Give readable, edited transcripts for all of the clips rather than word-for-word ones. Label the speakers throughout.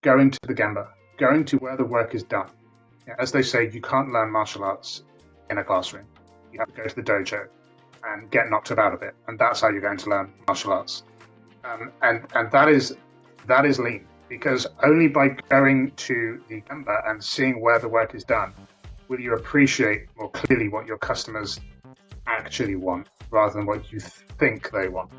Speaker 1: going to the gemba, going to where the work is done. As they say, you can't learn martial arts in a classroom. You have to go to the dojo and get knocked about a bit, and that's how you're going to learn martial arts. And that is lean, because only by going to the gemba and seeing where the work is done will you appreciate more clearly what your customers actually want rather than what you think they want.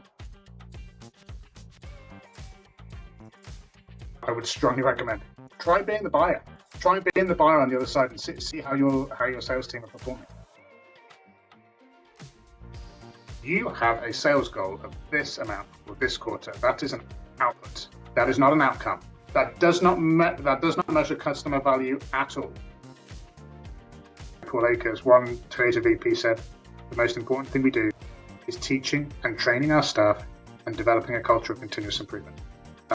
Speaker 1: I would strongly recommend try being the buyer. Try being the buyer on the other side and see how your sales team are performing. You have a sales goal of this amount for this quarter. That is an output. That is not an outcome. That does not measure customer value at all. Paul Akers, one creative VP, said, the most important thing we do is teaching and training our staff and developing a culture of continuous improvement.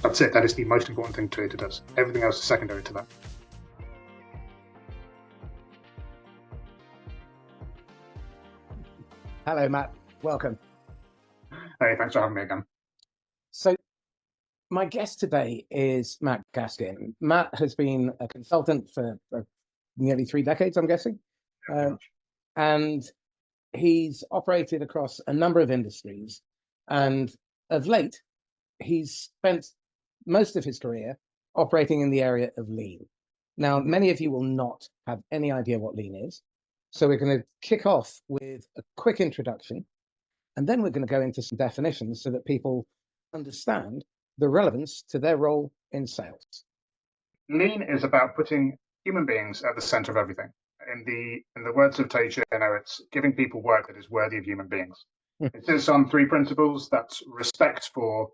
Speaker 1: That's it. That is the most important thing Toyota does. Everything else is secondary to that.
Speaker 2: Hello, Matt. Welcome.
Speaker 1: Hey, thanks for having me again.
Speaker 2: So my guest today is Matt Gaskin. Matt has been a consultant for nearly 3 decades, I'm guessing. And he's operated across a number of industries. And of late, he's spent most of his career operating in the area of lean. Now, many of you will not have any idea what lean is. So we're going to kick off with a quick introduction, and then we're going to go into some definitions so that people understand the relevance to their role in sales.
Speaker 1: Lean is about putting human beings at the center of everything. In the words of Teja, it's giving people work that is worthy of human beings. It sits on 3 principles. That's respect for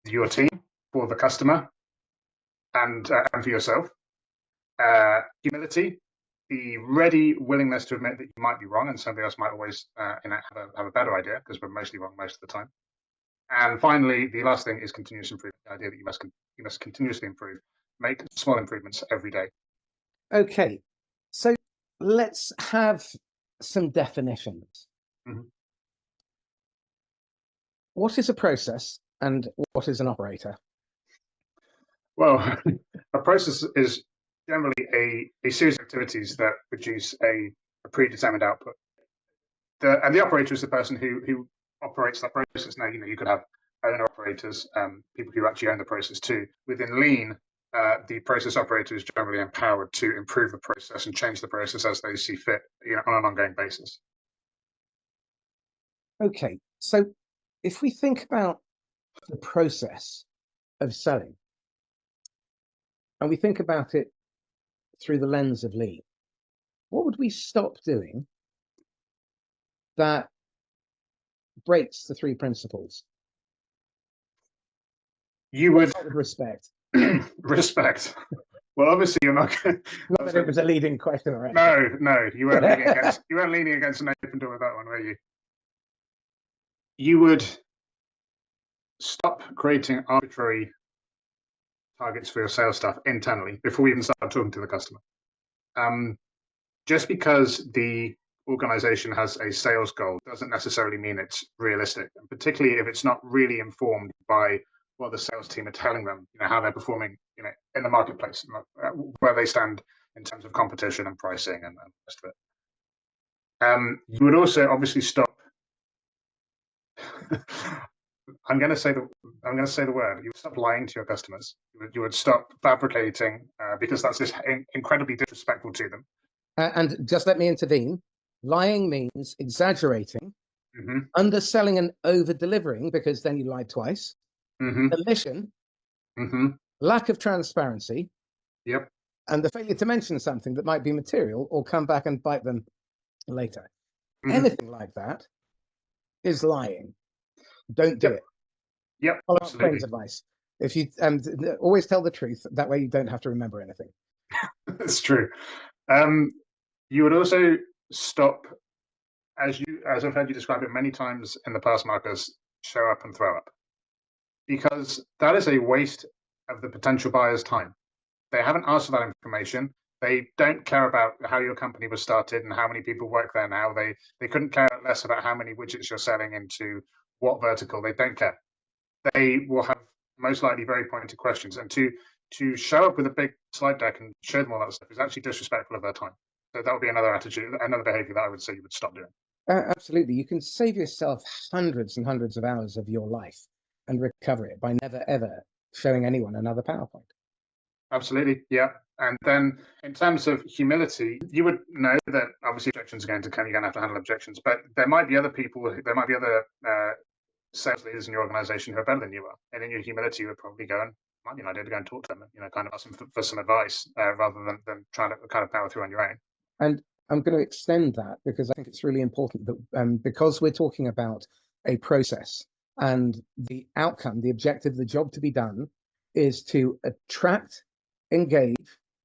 Speaker 1: your team, for the customer, and for yourself. Humility, the ready willingness to admit that you might be wrong and somebody else might always have a better idea, because we're mostly wrong most of the time. And finally, the last thing is continuous improvement, the idea that you must continuously improve, make small improvements every day.
Speaker 2: Okay, so let's have some definitions. Mm-hmm. What is a process and what is an operator?
Speaker 1: Well, a process is generally a series of activities that produce a predetermined output. And the operator is the person who operates that process. Now, you could have owner operators, people who actually own the process too. Within Lean, the process operator is generally empowered to improve the process and change the process as they see fit, on an ongoing basis.
Speaker 2: Okay, so if we think about the process of selling, and we think about it through the lens of Lean, what would we stop doing that breaks the 3 principles?
Speaker 1: You would
Speaker 2: respect.
Speaker 1: Respect. Well, obviously you're not.
Speaker 2: Not that it was a leading question or anything.
Speaker 1: No, you weren't leaning against an open door with that one, were you? You would stop creating arbitrary targets for your sales staff internally before we even start talking to the customer. Just because the organization has a sales goal doesn't necessarily mean it's realistic, and particularly if it's not really informed by what the sales team are telling them, how they're performing, in the marketplace, where they stand in terms of competition and pricing and the rest of it. You would also obviously stop. I'm going to say the word. You would stop lying to your customers. You would stop fabricating, because that's just incredibly disrespectful to them.
Speaker 2: And just let me intervene. Lying means exaggerating, underselling and over-delivering, because then you lied twice. Omission, lack of transparency, and the failure to mention something that might be material or come back and bite them later. Anything like that is lying. Don't do it. Follow up friends' advice. If you always tell the truth, that way you don't have to remember anything.
Speaker 1: That's true. You would also stop, as I've heard you describe it many times in the past, Marcus, show up and throw up. Because that is a waste of the potential buyer's time. They haven't asked for that information. They don't care about how your company was started and how many people work there now. They couldn't care less about how many widgets you're selling into what vertical. They don't care. They will have most likely very pointed questions. And to to show up with a big slide deck and show them all that stuff is actually disrespectful of their time. So that would be another attitude, another behavior that I would say you would stop doing.
Speaker 2: Absolutely. You can save yourself hundreds and hundreds of hours of your life and recover it by never, ever showing anyone another PowerPoint.
Speaker 1: Absolutely, yeah. And then in terms of humility, you would know that obviously objections are going to come, you're going to have to handle objections, but there might be other people, there might be other sales leaders in your organization who are better than you are. And in your humility, you would probably go and might be an idea to go and talk to them, kind of ask them for some advice rather than trying to kind of power through on your own.
Speaker 2: And I'm going to extend that because I think it's really important that because we're talking about a process and the outcome, the objective, the job to be done is to attract, engage,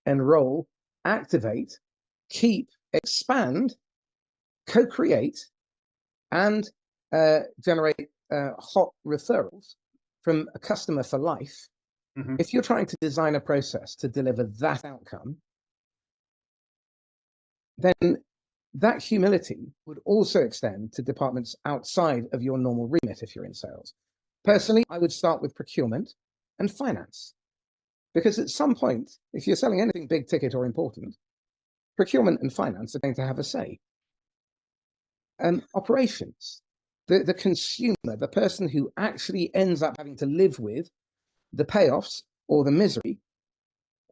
Speaker 2: enroll, activate, keep, expand, co-create, and generate hot referrals from a customer for life.
Speaker 1: Mm-hmm.
Speaker 2: If you're trying to design a process to deliver that outcome, then that humility would also extend to departments outside of your normal remit if you're in sales. Personally, I would start with procurement and finance, because at some point, if you're selling anything big ticket or important, procurement and finance are going to have a say. Operations, the consumer, the person who actually ends up having to live with the payoffs or the misery,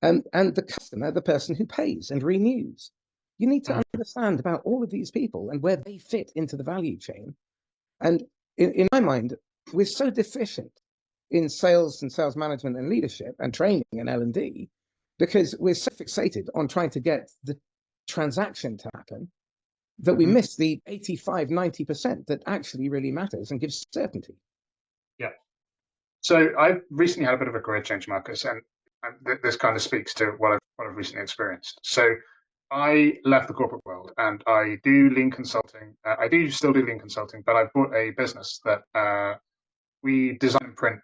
Speaker 2: and the customer, the person who pays and renews. You need to understand about all of these people and where they fit into the value chain. And in my mind, we're so deficient in sales and sales management and leadership and training and L&D because we're so fixated on trying to get the transaction to happen that we miss the 85, 90% that actually really matters and gives certainty.
Speaker 1: Yeah. So I've recently had a bit of a career change, Marcus, and this kind of speaks to what I've recently experienced. So I left the corporate world and I do lean consulting. I do still do lean consulting, but I've bought a business that we design and print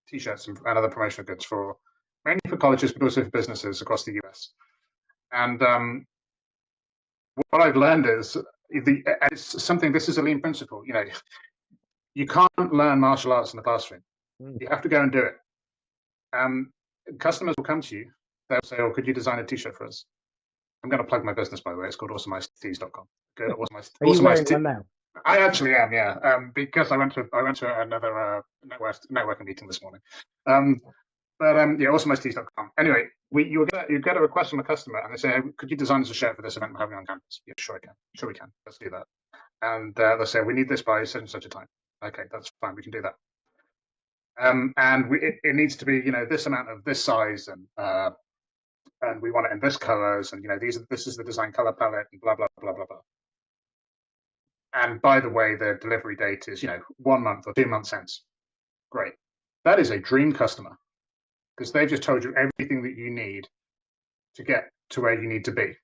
Speaker 1: T-shirts and other promotional goods for mainly for colleges, but also for businesses across the US. And what I've learned is it's something. This is a lean principle. You can't learn martial arts in the classroom. You have to go and do it. Customers will come to you. They'll say, "Oh, could you design a T-shirt for us?" I'm going to plug my business, by the way. It's called awesomeicetees.com.
Speaker 2: Are you wearing one now?
Speaker 1: I actually am, yeah. Because I went to another networking meeting this morning. Yeah, awesomeicetees.com. Anyway, you get a request from a customer, and they say, hey, "Could you design us a shirt for this event we're having on campus?" Yeah, sure I can. Sure we can. Let's do that. And they'll say, "We need this by such and such a time." Okay, that's fine. We can do that. And it needs to be, this amount of this size, and we want it in this colors, and this is the design color palette, and blah blah blah blah blah. And by the way, the delivery date is 1 month or 2 months hence. Great. That is a dream customer because they've just told you everything that you need to get to where you need to be.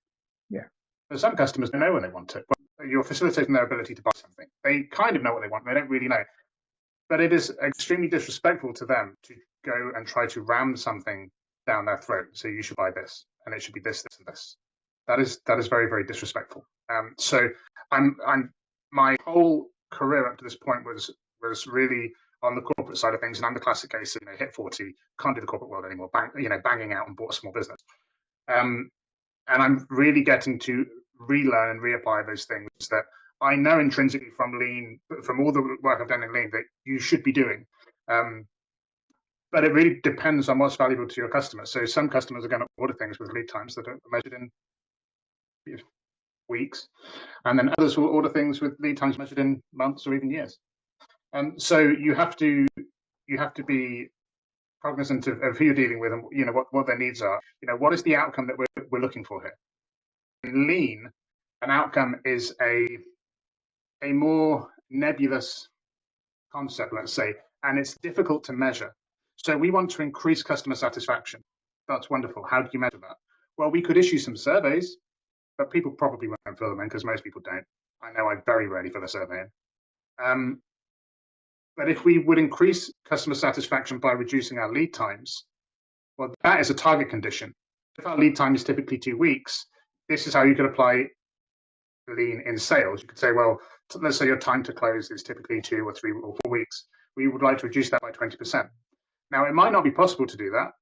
Speaker 2: Yeah.
Speaker 1: But some customers don't know when they want it. You're facilitating their ability to buy something. They kind of know what they want. They don't really know. But it is extremely disrespectful to them to go and try to ram something down their throat. So you should buy this, and it should be this, this, and this. That is very, very disrespectful. So my whole career up to this point was really on the corporate side of things, and I'm the classic case of hit 40, can't do the corporate world anymore, banging out and bought a small business. And I'm really getting to relearn and reapply those things that I know intrinsically from lean, from all the work I've done in lean, that you should be doing. But it really depends on what's valuable to your customers. So some customers are going to order things with lead times that are measured in weeks, and then others will order things with lead times measured in months or even years. And so you have to be cognizant of who you're dealing with and what their needs are. What is the outcome that we're looking for here? In lean, an outcome is a more nebulous concept, let's say, and it's difficult to measure. So we want to increase customer satisfaction. That's wonderful. How do you measure that? Well, we could issue some surveys, but people probably won't fill them in because most people don't. I know I very rarely fill a survey in. But if we would increase customer satisfaction by reducing our lead times, well, that is a target condition. If our lead time is typically 2 weeks, this is how you could apply lean in sales. You could say, well, let's say your time to close is typically 2 or 3 or 4 weeks. We would like to reduce that by 20%. Now, it might not be possible to do that,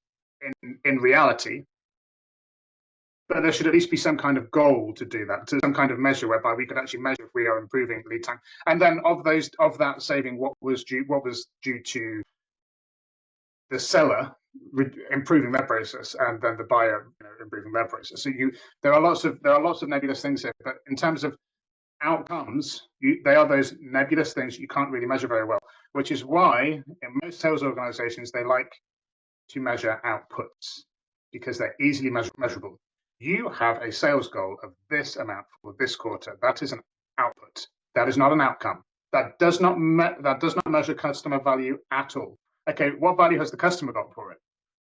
Speaker 1: in reality. But there should at least be some kind of goal to do that, to some kind of measure whereby we could actually measure if we are improving lead time. And then of that saving, what was due to the seller improving their process, and then the buyer improving their process. So there are lots of nebulous things here, but in terms of outcomes, they are those nebulous things you can't really measure very well, which is why in most sales organizations they like to measure outputs because they're easily measurable. You have a sales goal of this amount for this quarter. That is an output. That is not an outcome. That does not measure customer value at all. Okay, what value has the customer got for it?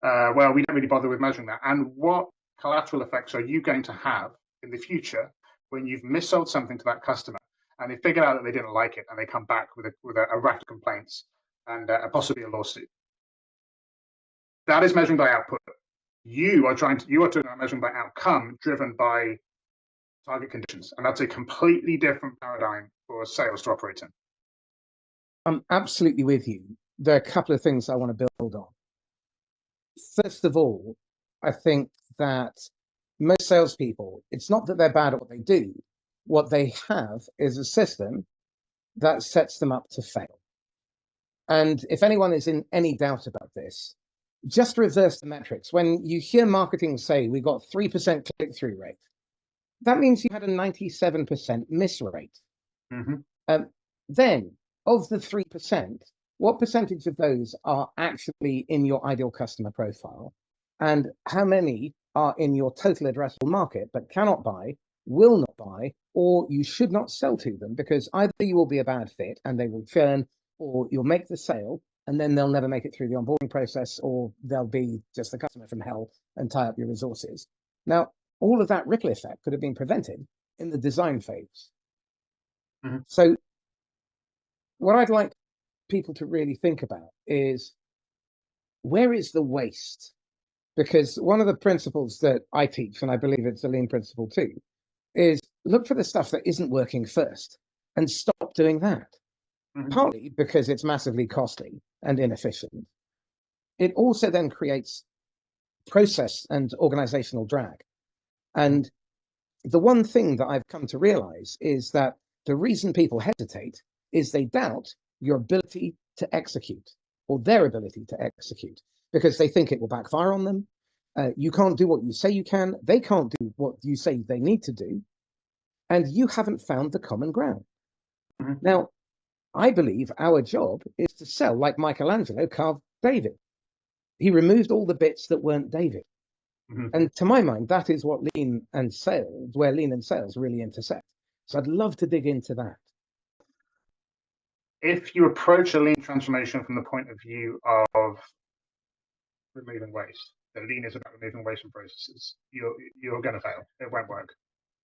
Speaker 1: Well, we don't really bother with measuring that. And what collateral effects are you going to have in the future when you've missold something to that customer and they figure out that they didn't like it and they come back with a raft of complaints and possibly a lawsuit? That is measuring by output. You are measuring by outcome driven by target conditions, and that's a completely different paradigm for sales to operate in.
Speaker 2: I'm absolutely with you. There are a couple of things I want to build on. First of all, I think that most salespeople, it's not that they're bad at what they do. What they have is a system that sets them up to fail. And if anyone is in any doubt about this, just reverse the metrics. When you hear marketing say we got 3% click-through rate, that means you had a 97% miss rate.
Speaker 1: Mm-hmm.
Speaker 2: Then, of the 3%, what percentage of those are actually in your ideal customer profile? And how many are in your total addressable market but cannot buy, will not buy, or you should not sell to them because either you will be a bad fit and they will churn, or you'll make the sale and then they'll never make it through the onboarding process, or they'll be just the customer from hell and tie up your resources. Now, all of that ripple effect could have been prevented in the design phase.
Speaker 1: Mm-hmm.
Speaker 2: So what I'd like people to really think about is, where is the waste? Because one of the principles that I teach, and I believe it's a lean principle too, is look for the stuff that isn't working first and stop doing that. Mm-hmm. Partly because it's massively costly and inefficient. It also then creates process and organizational drag. And the one thing that I've come to realize is that the reason people hesitate is they doubt your ability to execute, or their ability to execute, because they think it will backfire on them. You can't do what you say you can. They can't do what you say they need to do. And you haven't found the common ground. Mm-hmm. Now, I believe our job is to sell like Michelangelo carved David. He removed all the bits that weren't David. Mm-hmm. And to my mind, that is what lean and sales, where lean and sales really intersect. So I'd love to dig into that.
Speaker 1: If you approach a lean transformation from the point of view of removing waste, the lean is about removing waste from processes, you're going to fail. It won't work.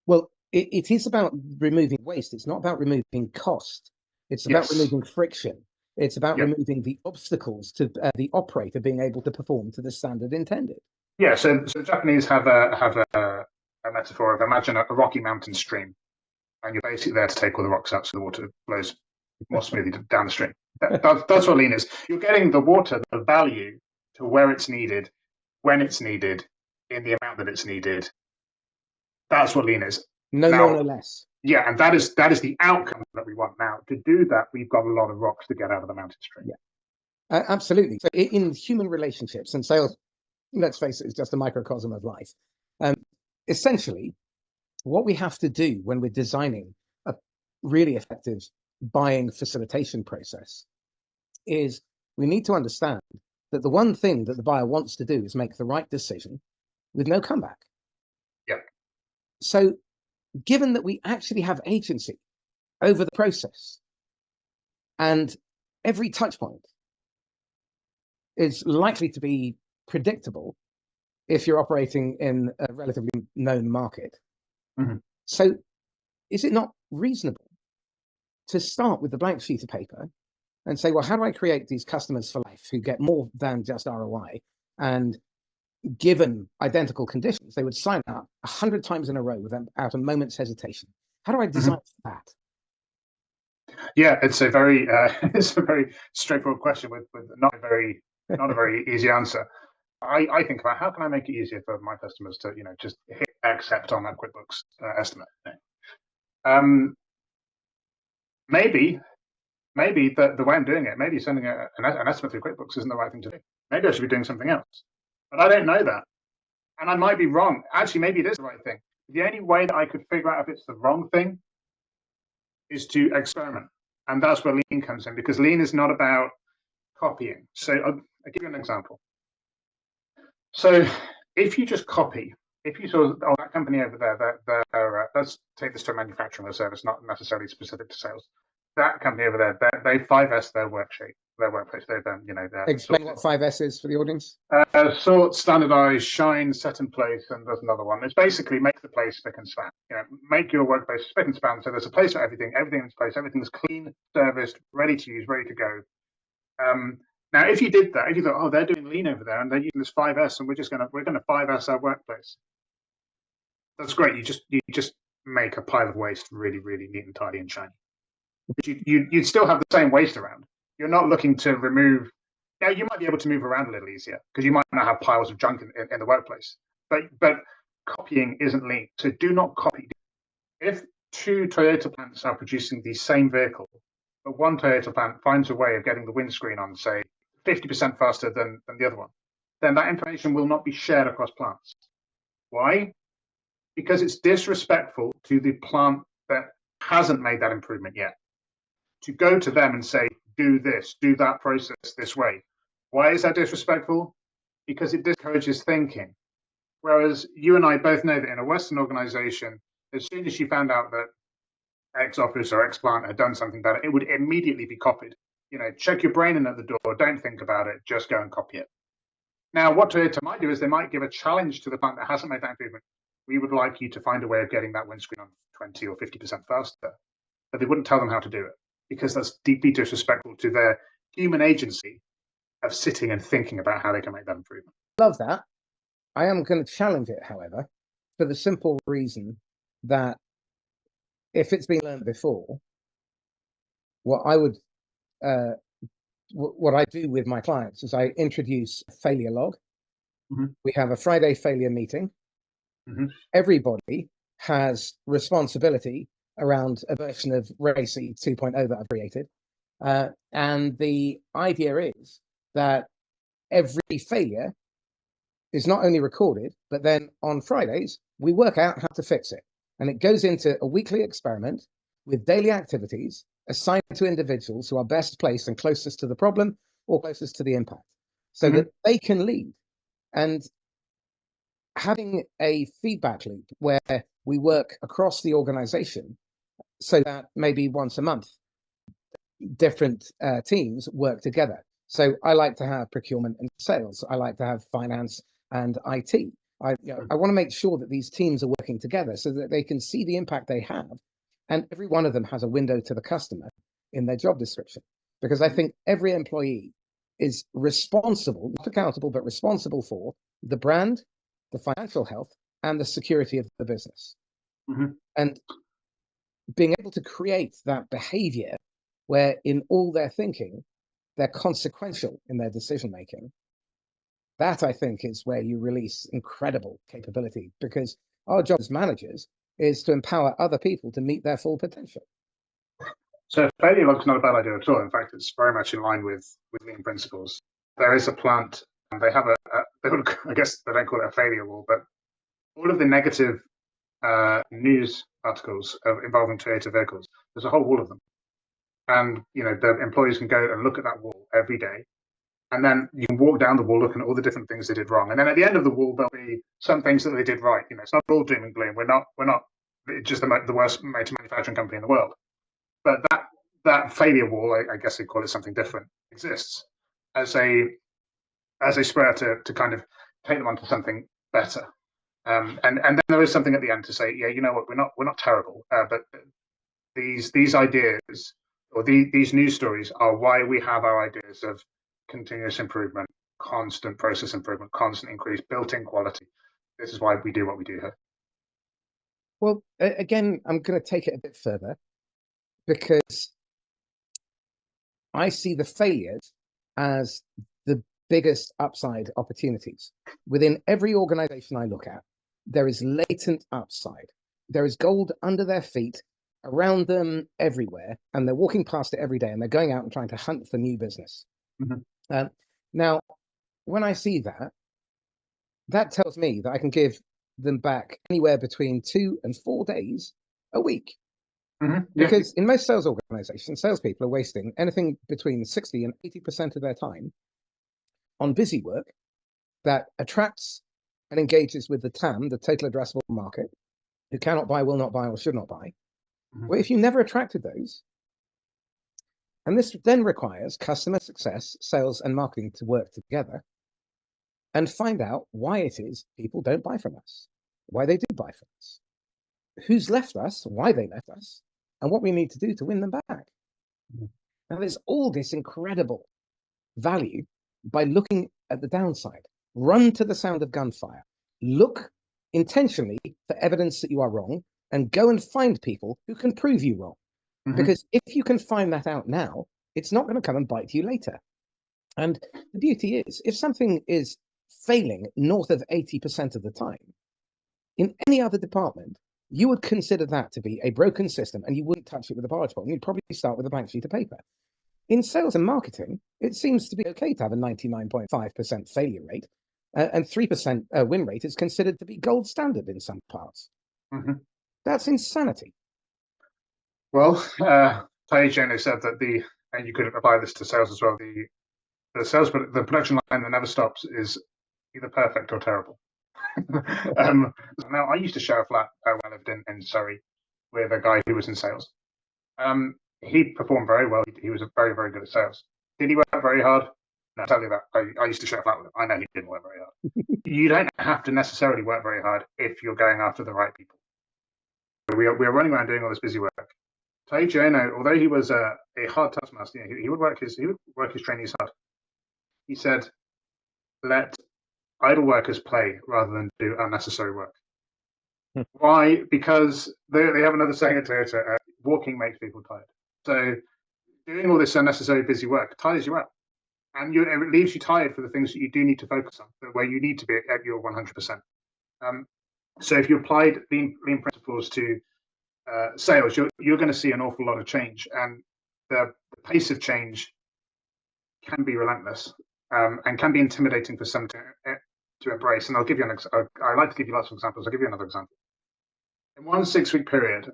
Speaker 2: Well, it is about removing waste. It's not about removing cost. It's about removing friction. It's about removing the obstacles to the operator being able to perform to the standard intended.
Speaker 1: Yeah, so the Japanese have a metaphor of, imagine a rocky mountain stream, and you're basically there to take all the rocks out so the water flows more smoothly down the stream. That's what lean is. You're getting the water, the value, to where it's needed, when it's needed, in the amount that it's needed. That's what lean is.
Speaker 2: No more, no less.
Speaker 1: Yeah, and that is the outcome that we want now. To do that, we've got a lot of rocks to get out of the mountain stream.
Speaker 2: Yeah, absolutely. So in human relationships, and sales, let's face it, is just a microcosm of life. Essentially, what we have to do when we're designing a really effective buying facilitation process is we need to understand that the one thing that the buyer wants to do is make the right decision with no comeback.
Speaker 1: Yeah.
Speaker 2: So given that we actually have agency over the process, and every touch point is likely to be predictable if you're operating in a relatively known market. Mm-hmm. So is it not reasonable to start with the blank sheet of paper and say, well, how do I create these customers for life who get more than just ROI? And given identical conditions, they would sign up 100 times in a row without a moment's hesitation. How do I design that?
Speaker 1: Yeah, it's a very straightforward question with not a very easy answer. I think about how can I make it easier for my customers to, just hit accept on that QuickBooks estimate. Maybe the way I'm doing it, maybe sending an estimate through QuickBooks isn't the right thing to do. Maybe I should be doing something else. But I don't know that. And I might be wrong. Actually, maybe it is the right thing. The only way that I could figure out if it's the wrong thing is to experiment. And that's where lean comes in, because lean is not about copying. So I'll give you an example. So if you just copy, if you saw, that company over there, let's take this to a manufacturing service, not necessarily specific to sales. That company over there, they 5S their workplace. They've
Speaker 2: Explain what 5S is for the audience.
Speaker 1: Sort, standardize, shine, set in place, and there's another one. It's basically make the place spick and span. Make your workplace spick and span, so there's a place for everything in place, everything's clean, serviced, ready to use, ready to go. Now, if you did that, if you thought, oh, they're doing lean over there and they're using this 5S, and we're going to 5S our workplace, that's great. You just make a pile of waste really, really neat and tidy and shiny. But you'd still have the same waste around. You're not looking to remove. Now, you might be able to move around a little easier because you might not have piles of junk in the workplace. But copying isn't lean. So do not copy. If 2 Toyota plants are producing the same vehicle, but one Toyota plant finds a way of getting the windscreen on, say, 50% faster than the other one, then that information will not be shared across plants. Why? Because it's disrespectful to the plant that hasn't made that improvement yet. To go to them and say, do this, do that process this way. Why is that disrespectful? Because it discourages thinking. Whereas you and I both know that in a Western organization, as soon as you found out that X office or X plant had done something better, it would immediately be copied. Check your brain in at the door, don't think about it, just go and copy it. Now, what Toyota might do is they might give a challenge to the plant that hasn't made that improvement. We would like you to find a way of getting that windscreen on 20 or 50% faster. But they wouldn't tell them how to do it, because that's deeply disrespectful to their human agency of sitting and thinking about how they can make that improvement.
Speaker 2: Love that. I am going to challenge it, however, for the simple reason that if it's been learned before, what I do with my clients is I introduce a failure log.
Speaker 1: Mm-hmm.
Speaker 2: We have a Friday failure meeting.
Speaker 1: Mm-hmm.
Speaker 2: Everybody has responsibility around a version of Racy 2.0 that I've created. And the idea is that every failure is not only recorded, but then on Fridays, we work out how to fix it. And it goes into a weekly experiment with daily activities assigned to individuals who are best placed and closest to the problem or closest to the impact, so that they can lead. And having a feedback loop where we work across the organization, so that maybe once a month, different teams work together. So I like to have procurement and sales. I like to have finance and IT. I want to make sure that these teams are working together so that they can see the impact they have. And every one of them has a window to the customer in their job description. Because I think every employee is responsible, not accountable, but responsible for the brand, the financial health, and the security of the business.
Speaker 1: Mm-hmm.
Speaker 2: And being able to create that behavior where in all their thinking, they're consequential in their decision making, that I think is where you release incredible capability, because our job as managers is to empower other people to meet their full potential.
Speaker 1: So failure log's not a bad idea at all. In fact, it's very much in line with lean principles. There is a plant, and they have I guess they don't call it a failure wall, but all of the negative news articles involving Toyota vehicles, there's a whole wall of them. And, the employees can go and look at that wall every day. And then you can walk down the wall looking at all the different things they did wrong. And then at the end of the wall, there'll be some things that they did right. It's not all doom and gloom. We're not just the worst motor manufacturing company in the world. But that failure wall, I guess they call it something different, exists as a spur to kind of take them onto something better. And then there is something at the end to say, yeah, you know what, we're not terrible, but these ideas or these news stories are why we have our ideas of continuous improvement, constant process improvement, constant increase, built-in quality. This is why we do what we do here.
Speaker 2: Well, again, I'm going to take it a bit further, because I see the failures as the biggest upside opportunities. Within every organization I look at, there is latent upside. There is gold under their feet, around them, everywhere, and they're walking past it every day, and they're going out and trying to hunt for new business. Now, when I see that, that tells me that I can give them back anywhere between 2 and 4 days a week. Because in most sales organizations, salespeople are wasting anything between 60 and 80% of their time on busy work that attracts and engages with the TAM, the total addressable market, who cannot buy, will not buy, or should not buy. Well, if you never attracted those, and this then requires customer success, sales, and marketing to work together and find out why it is people don't buy from us, why they do buy from us, who's left us, why they left us, and what we need to do to win them back. Now, there's all this incredible value by looking at the downside. Run to the sound of gunfire. Look intentionally for evidence that you are wrong, and go and find people who can prove you wrong. Because if you can find that out now, it's not going to come and bite you later. And the beauty is, if something is failing north of 80% of the time, in any other department, you would consider that to be a broken system, and you wouldn't touch it with a barge pole. You'd probably start with a blank sheet of paper. In sales and marketing, it seems to be okay to have a 99.5% failure rate, and 3% win rate is considered to be gold standard in some parts. That's insanity.
Speaker 1: Well, Tai Jeno said that and you could apply this to sales as well, the production line that never stops is either perfect or terrible. Now, I used to share a flat when I lived in Surrey with a guy who was in sales. He performed very well. He was very, very good at sales. Did he work very hard? No, I'll tell you that. I used to share a flat with him. I know he didn't work very hard. You don't have to necessarily work very hard if you're going after the right people. We are running around doing all this busy work. Tai Jeno, although he was a hard taskmaster, he would work his trainees hard. He said, "Let idle workers play rather than do unnecessary work." Why? Because they have another saying at Toyota: walking makes people tired. So doing all this unnecessary busy work tires you out, and it leaves you tired for the things that you do need to focus on, where you need to be at your 100%. So if you applied lean principles to sales, you're going to see an awful lot of change, and the pace of change can be relentless and can be intimidating for some to embrace. And I'll give you I like to give you lots of examples. I'll give you another example. In one 6-week period,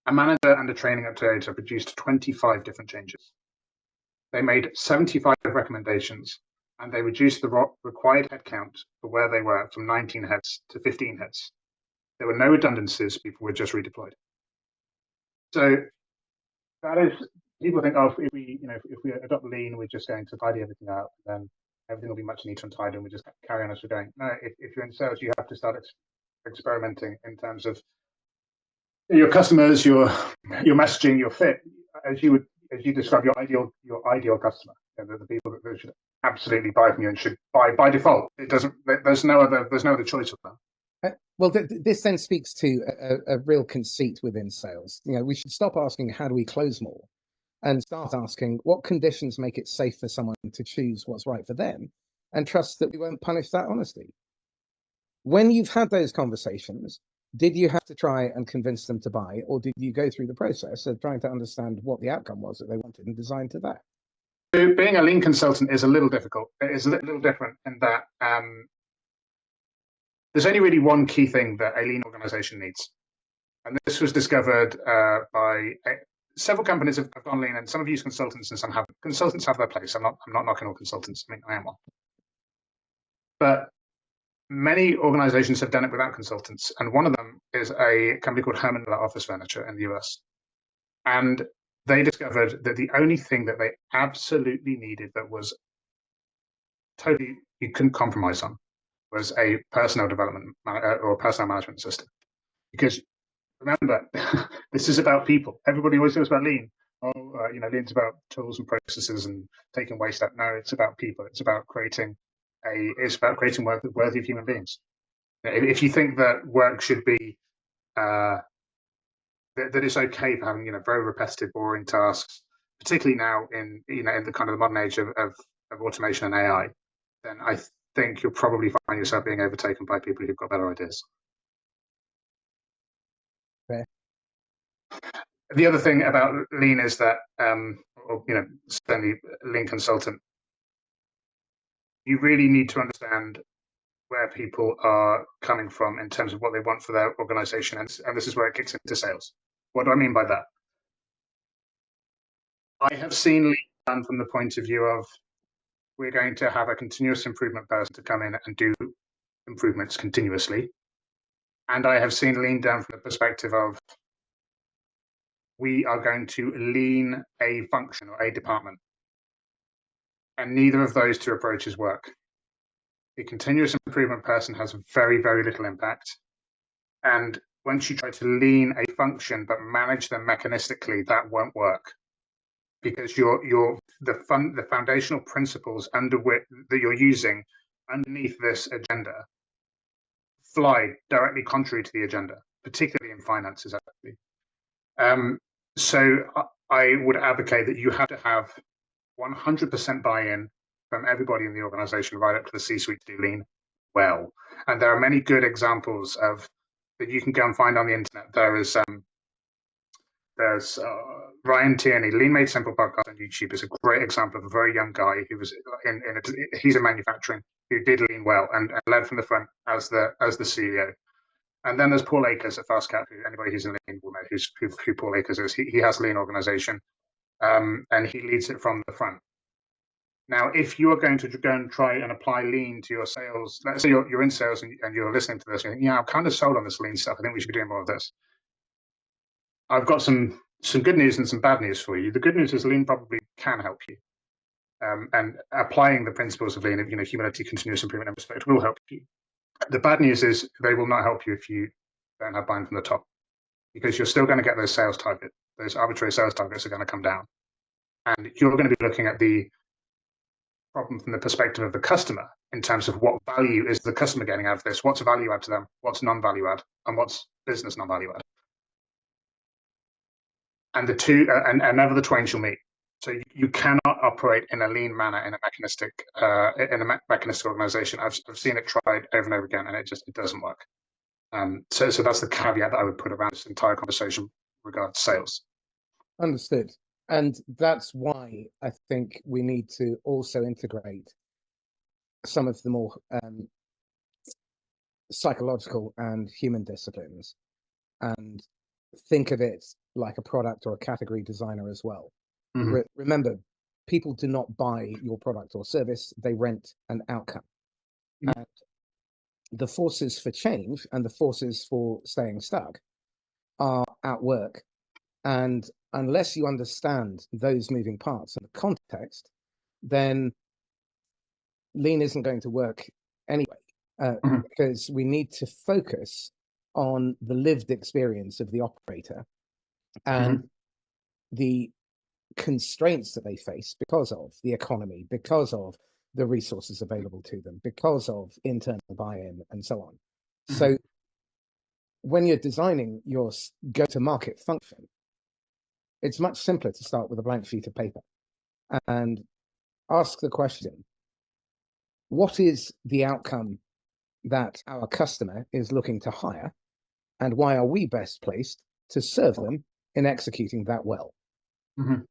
Speaker 1: a manager and a training at Toyota produced 25 different changes. They made 75 recommendations, and they reduced the required headcount for where they were from 19 heads to 15 heads. There were no redundancies. People were just redeployed. So that is, people think, oh, if we adopt lean, we're just going to tidy everything out, then everything will be much neater and tidy, and we just carry on as we're going. No, if you're in sales, you have to start experimenting in terms of your customers, your messaging, your fit, as you describe your ideal customer, the people that should absolutely buy from you and should buy by default. It doesn't. There's no other choice of that.
Speaker 2: Well, this then speaks to a real conceit within sales. We should stop asking how do we close more, and start asking what conditions make it safe for someone to choose what's right for them, and trust that we won't punish that honesty. When you've had those conversations, did you have to try and convince them to buy, or did you go through the process of trying to understand what the outcome was that they wanted and design to that?
Speaker 1: So being a lean consultant is a little difficult. It is a little different in that there's only really one key thing that a lean organization needs. And this was discovered by several companies have gone lean, and some have used consultants and some haven't. Consultants have their place. I'm not knocking all consultants. I mean, I am one. But many organizations have done it without consultants. And one of them is a company called Herman Miller Office Furniture in the US. And they discovered that the only thing that they absolutely needed that was totally, you couldn't compromise on, was a personnel development or personnel management system. Because remember, this is about people. Everybody always talks about lean. Lean's about tools and processes and taking waste out. No, it's about people. It's about creating work worthy of human beings. If you think that work should be that it's okay for having very repetitive, boring tasks, particularly now in the kind of the modern age of automation and AI, then I think you'll probably find yourself being overtaken by people who've got better ideas.
Speaker 2: Fair.
Speaker 1: The other thing about lean is that, certainly lean consultant, you really need to understand where people are coming from in terms of what they want for their organization. And this is where it kicks into sales. What do I mean by that? I have seen lean done from the point of view of, we're going to have a continuous improvement person to come in and do improvements continuously. And I have seen lean done from the perspective of, we are going to lean a function or a department. And neither of those two approaches work. The continuous improvement person has very, very little impact. And once you try to lean a function but manage them mechanistically, that won't work, because the foundational principles under which that you're using underneath this agenda fly directly contrary to the agenda, particularly in finances, actually. So I would advocate that you have to have 100% buy-in from everybody in the organization, right up to the C-suite, to do lean well. And there are many good examples of that you can go and find on the internet. There's Ryan Tierney, Lean Made Simple podcast on YouTube is a great example of a very young guy who was he's in manufacturing, who did lean well and led from the front as the CEO. And then there's Paul Akers at FastCap, who anybody who's in lean will know who Paul Akers is. He has a lean organization, and he leads it from the front. Now, if you are going to go and try and apply lean to your sales, let's say you're in sales and you're listening to this, and I'm kind of sold on this lean stuff. I think we should be doing more of this. I've got some good news and some bad news for you. The good news is lean probably can help you, and applying the principles of lean, humility, continuous improvement, and respect will help you. The bad news is they will not help you if you don't have buy-in from the top, because you're still going to get those sales targets. Those arbitrary sales targets are going to come down, and you're going to be looking at the problem from the perspective of the customer in terms of what value is the customer getting out of this, what's value add to them, what's non-value add, and what's business non-value add. And the two, and never the twain shall meet. So you cannot operate in a lean manner in a mechanistic organization. I've seen it tried over and over again, and it doesn't work. So that's the caveat that I would put around this entire conversation regarding sales.
Speaker 2: Understood. And that's why I think we need to also integrate some of the more psychological and human disciplines, and think of it like a product or a category designer as well. Mm-hmm. Remember, people do not buy your product or service, they rent an outcome. Mm-hmm. And the forces for change and the forces for staying stuck are at work. And unless you understand those moving parts and the context, then lean isn't going to work anyway, because we need to focus on the lived experience of the operator and the constraints that they face because of the economy, because of the resources available to them, because of internal buy-in and so on. So when you're designing your go-to-market function, it's much simpler to start with a blank sheet of paper and ask the question, what is the outcome that our customer is looking to hire, and why are we best placed to serve them in executing that well? Mm-hmm.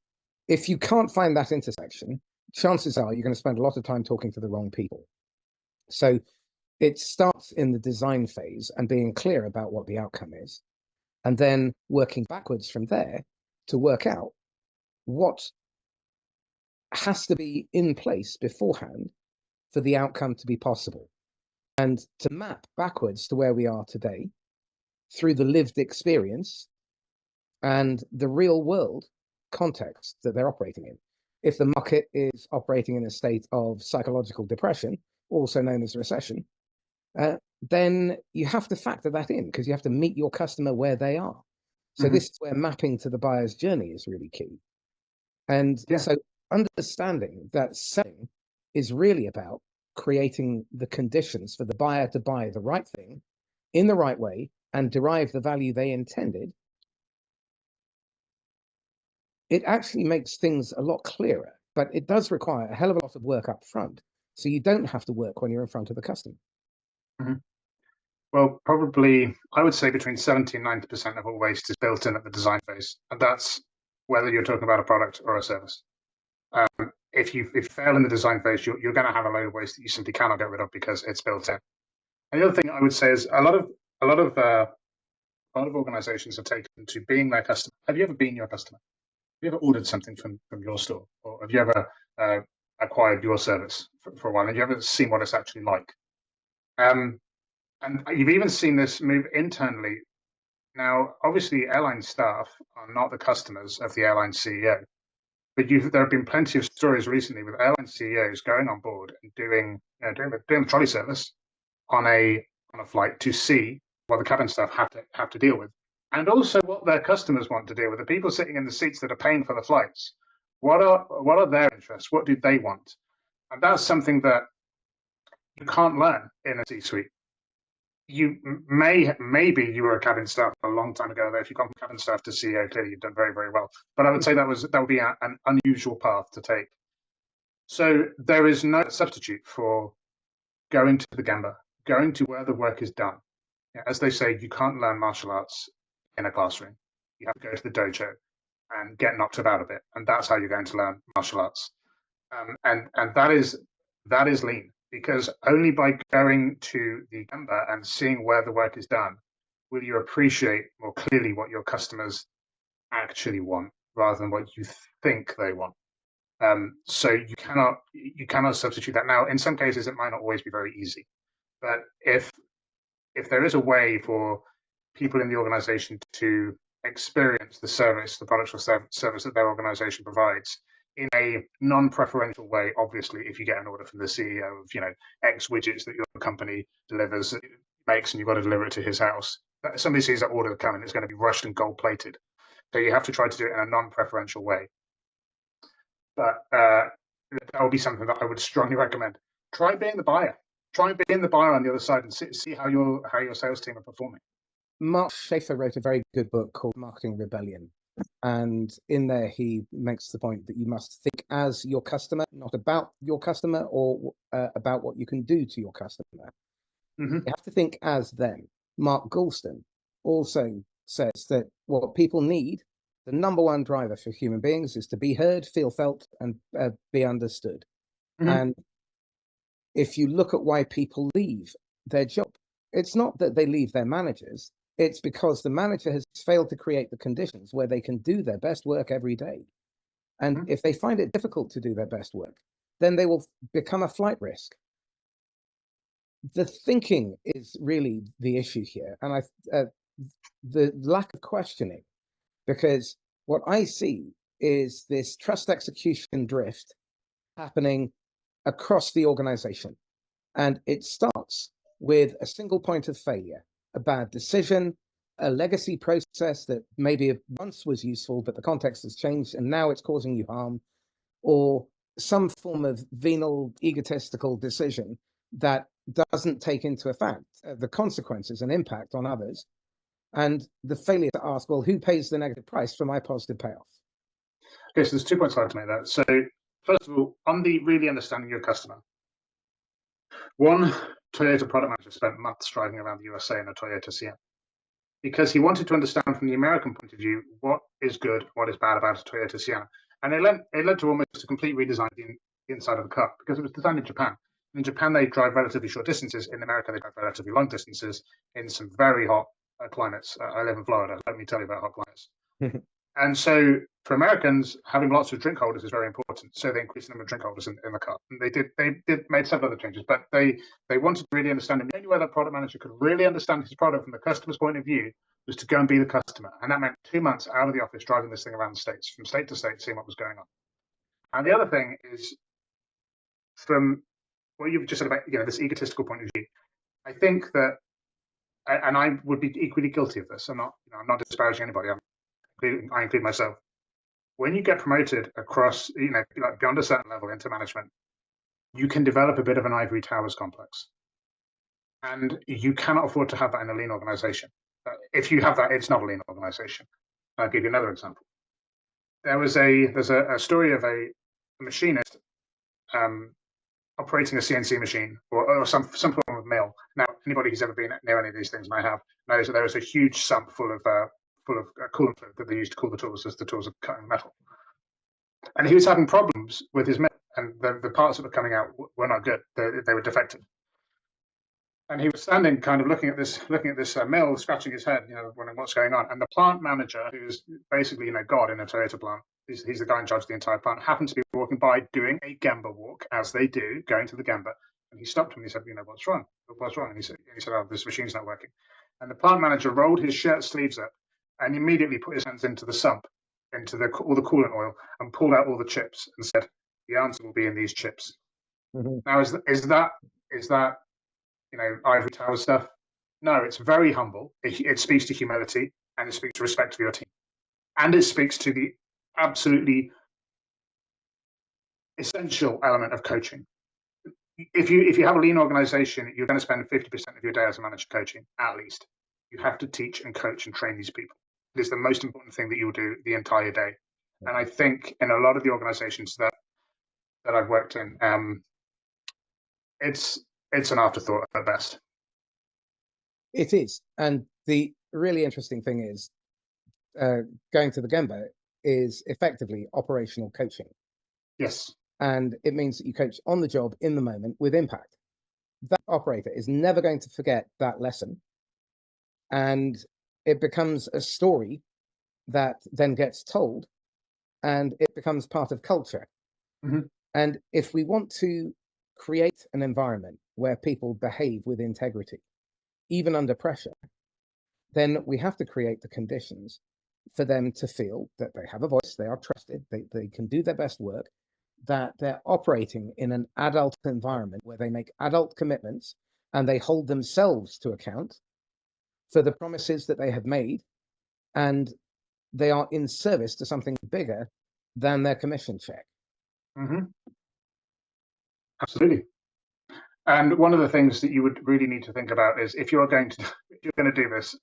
Speaker 2: If you can't find that intersection, chances are you're going to spend a lot of time talking to the wrong people. So it starts in the design phase and being clear about what the outcome is, and then working backwards from there to work out what has to be in place beforehand for the outcome to be possible, and to map backwards to where we are today through the lived experience and the real world context that they're operating in. If the market is operating in a state of psychological depression, also known as recession, then you have to factor that in, because you have to meet your customer where they are. So this is where mapping to the buyer's journey is really key. And so understanding that selling is really about creating the conditions for the buyer to buy the right thing in the right way and derive the value they intended, it actually makes things a lot clearer, but it does require a hell of a lot of work up front so you don't have to work when you're in front of the customer.
Speaker 1: Mhm. Well, probably I would say between 70 and 90% of all waste is built in at the design phase, and that's whether you're talking about a product or a service. If you fail in the design phase, you're going to have a load of waste that you simply cannot get rid of because it's built in. And the other thing I would say is a lot of organizations have taken to being their customer. Have you ever been your customer? Have you ever ordered something from your store, or have you ever acquired your service for a while? Have you ever seen what it's actually like? Um, and you've even seen this move internally. Now, obviously, airline staff are not the customers of the airline CEO, but there have been plenty of stories recently with airline CEOs going on board and doing the trolley service on a flight to see what the cabin staff have to deal with, and also what their customers want to deal with. The people sitting in the seats that are paying for the flights, what are their interests? What do they want? And that's something that you can't learn in a C-suite. Maybe you were a cabin staff a long time ago. If you've gone from cabin staff to CEO, clearly you've done very, very well. But I would say that would be an unusual path to take. So there is no substitute for going to the Gemba, going to where the work is done. As they say, you can't learn martial arts in a classroom. You have to go to the dojo and get knocked about a bit, and that's how you're going to learn martial arts. And that is lean, because only by going to the Gemba and seeing where the work is done will you appreciate more clearly what your customers actually want rather than what you think they want. So you cannot substitute that. Now, in some cases, it might not always be very easy, but if there is a way for people in the organization to experience the service, the product or service that their organization provides in a non-preferential way, obviously, if you get an order from the CEO of, X widgets that your company makes, and you've got to deliver it to his house, somebody sees that order coming, it's going to be rushed and gold-plated. So you have to try to do it in a non-preferential way. But that would be something that I would strongly recommend. Try being the buyer. Try being the buyer on the other side and see how your sales team are performing.
Speaker 2: Mark Schaefer wrote a very good book called Marketing Rebellion. And in there, he makes the point that you must think as your customer, not about your customer or about what you can do to your customer.
Speaker 1: Mm-hmm.
Speaker 2: You have to think as them. Mark Goulston also says that what people need, the number one driver for human beings, is to be heard, feel felt, and be understood.
Speaker 1: Mm-hmm.
Speaker 2: And if you look at why people leave their job, it's not that they leave their managers. It's because the manager has failed to create the conditions where they can do their best work every day. And if they find it difficult to do their best work, then they will become a flight risk. The thinking is really the issue here. And the lack of questioning, because what I see is this trust execution drift happening across the organization. And it starts with a single point of failure, a bad decision, a legacy process that maybe once was useful, but the context has changed and now it's causing you harm, or some form of venal, egotistical decision that doesn't take into effect the consequences and impact on others, and the failure to ask, well, who pays the negative price for my positive payoff?
Speaker 1: Okay, so there's 2 points I'd like to make there. So first of all, on the really understanding your customer, one Toyota product manager spent months driving around the USA in a Toyota Sienna because he wanted to understand from the American point of view what is good, what is bad about a Toyota Sienna. And it led to almost a complete redesign of the inside of the car because it was designed in Japan. In Japan, they drive relatively short distances. In America, they drive relatively long distances in some very hot climates. I live in Florida. Let me tell you about hot climates. And so for Americans, having lots of drink holders is very important. So they increased the number of drink holders in the car. And they made several other changes, but they wanted to really understand. And the only way that product manager could really understand his product from the customer's point of view was to go and be the customer. And that meant 2 months out of the office driving this thing around the States, from state to state, seeing what was going on. And the other thing is, from what you've just said about this egotistical point of view, I think that, and I would be equally guilty of this. I'm not disparaging anybody. I include myself. When you get promoted across, beyond a certain level into management, you can develop a bit of an ivory towers complex, and you cannot afford to have that in a lean organization. If you have that, it's not a lean organization. I'll give you another example. There's a story of a machinist operating a CNC machine or some form of mill. Now, anybody who's ever been near any of these things, and I have, knows that there is a huge sump full of coolant fluid that they use to cool the tools as the tools are cutting metal. And he was having problems with his mill, and the parts that were coming out were not good. They were defective. And he was standing, kind of looking at this mill, scratching his head, wondering what's going on. And the plant manager, who's basically, God in a Toyota plant, he's the guy in charge of the entire plant, happened to be walking by doing a Gemba walk, as they do, going to the Gemba. And he stopped him and he said, what's wrong? What's wrong? And he said, oh, this machine's not working. And the plant manager rolled his shirt sleeves up and immediately put his hands into the sump, into all the coolant oil, and pulled out all the chips and said, the answer will be in these chips. Mm-hmm. Now, is that ivory tower stuff? No, it's very humble. It speaks to humility, and it speaks to respect for your team, and it speaks to the absolutely essential element of coaching. If you have a lean organization, you're going to spend 50% of your day as a manager coaching, at least. You have to teach and coach and train these people. It is the most important thing that you'll do the entire day. And I think in a lot of the organizations that I've worked in, it's an afterthought at best.
Speaker 2: It is. And the really interesting thing is going to the Gemba is effectively operational coaching.
Speaker 1: Yes.
Speaker 2: And it means that you coach on the job in the moment with impact. That operator is never going to forget that lesson. And it becomes a story that then gets told, and it becomes part of culture. Mm-hmm. And if we want to create an environment where people behave with integrity, even under pressure, then we have to create the conditions for them to feel that they have a voice, they are trusted, they can do their best work, that they're operating in an adult environment where they make adult commitments and they hold themselves to account for the promises that they have made, and they are in service to something bigger than their commission check.
Speaker 1: Mm-hmm. Absolutely. And one of the things that you would really need to think about is if you're going to do this,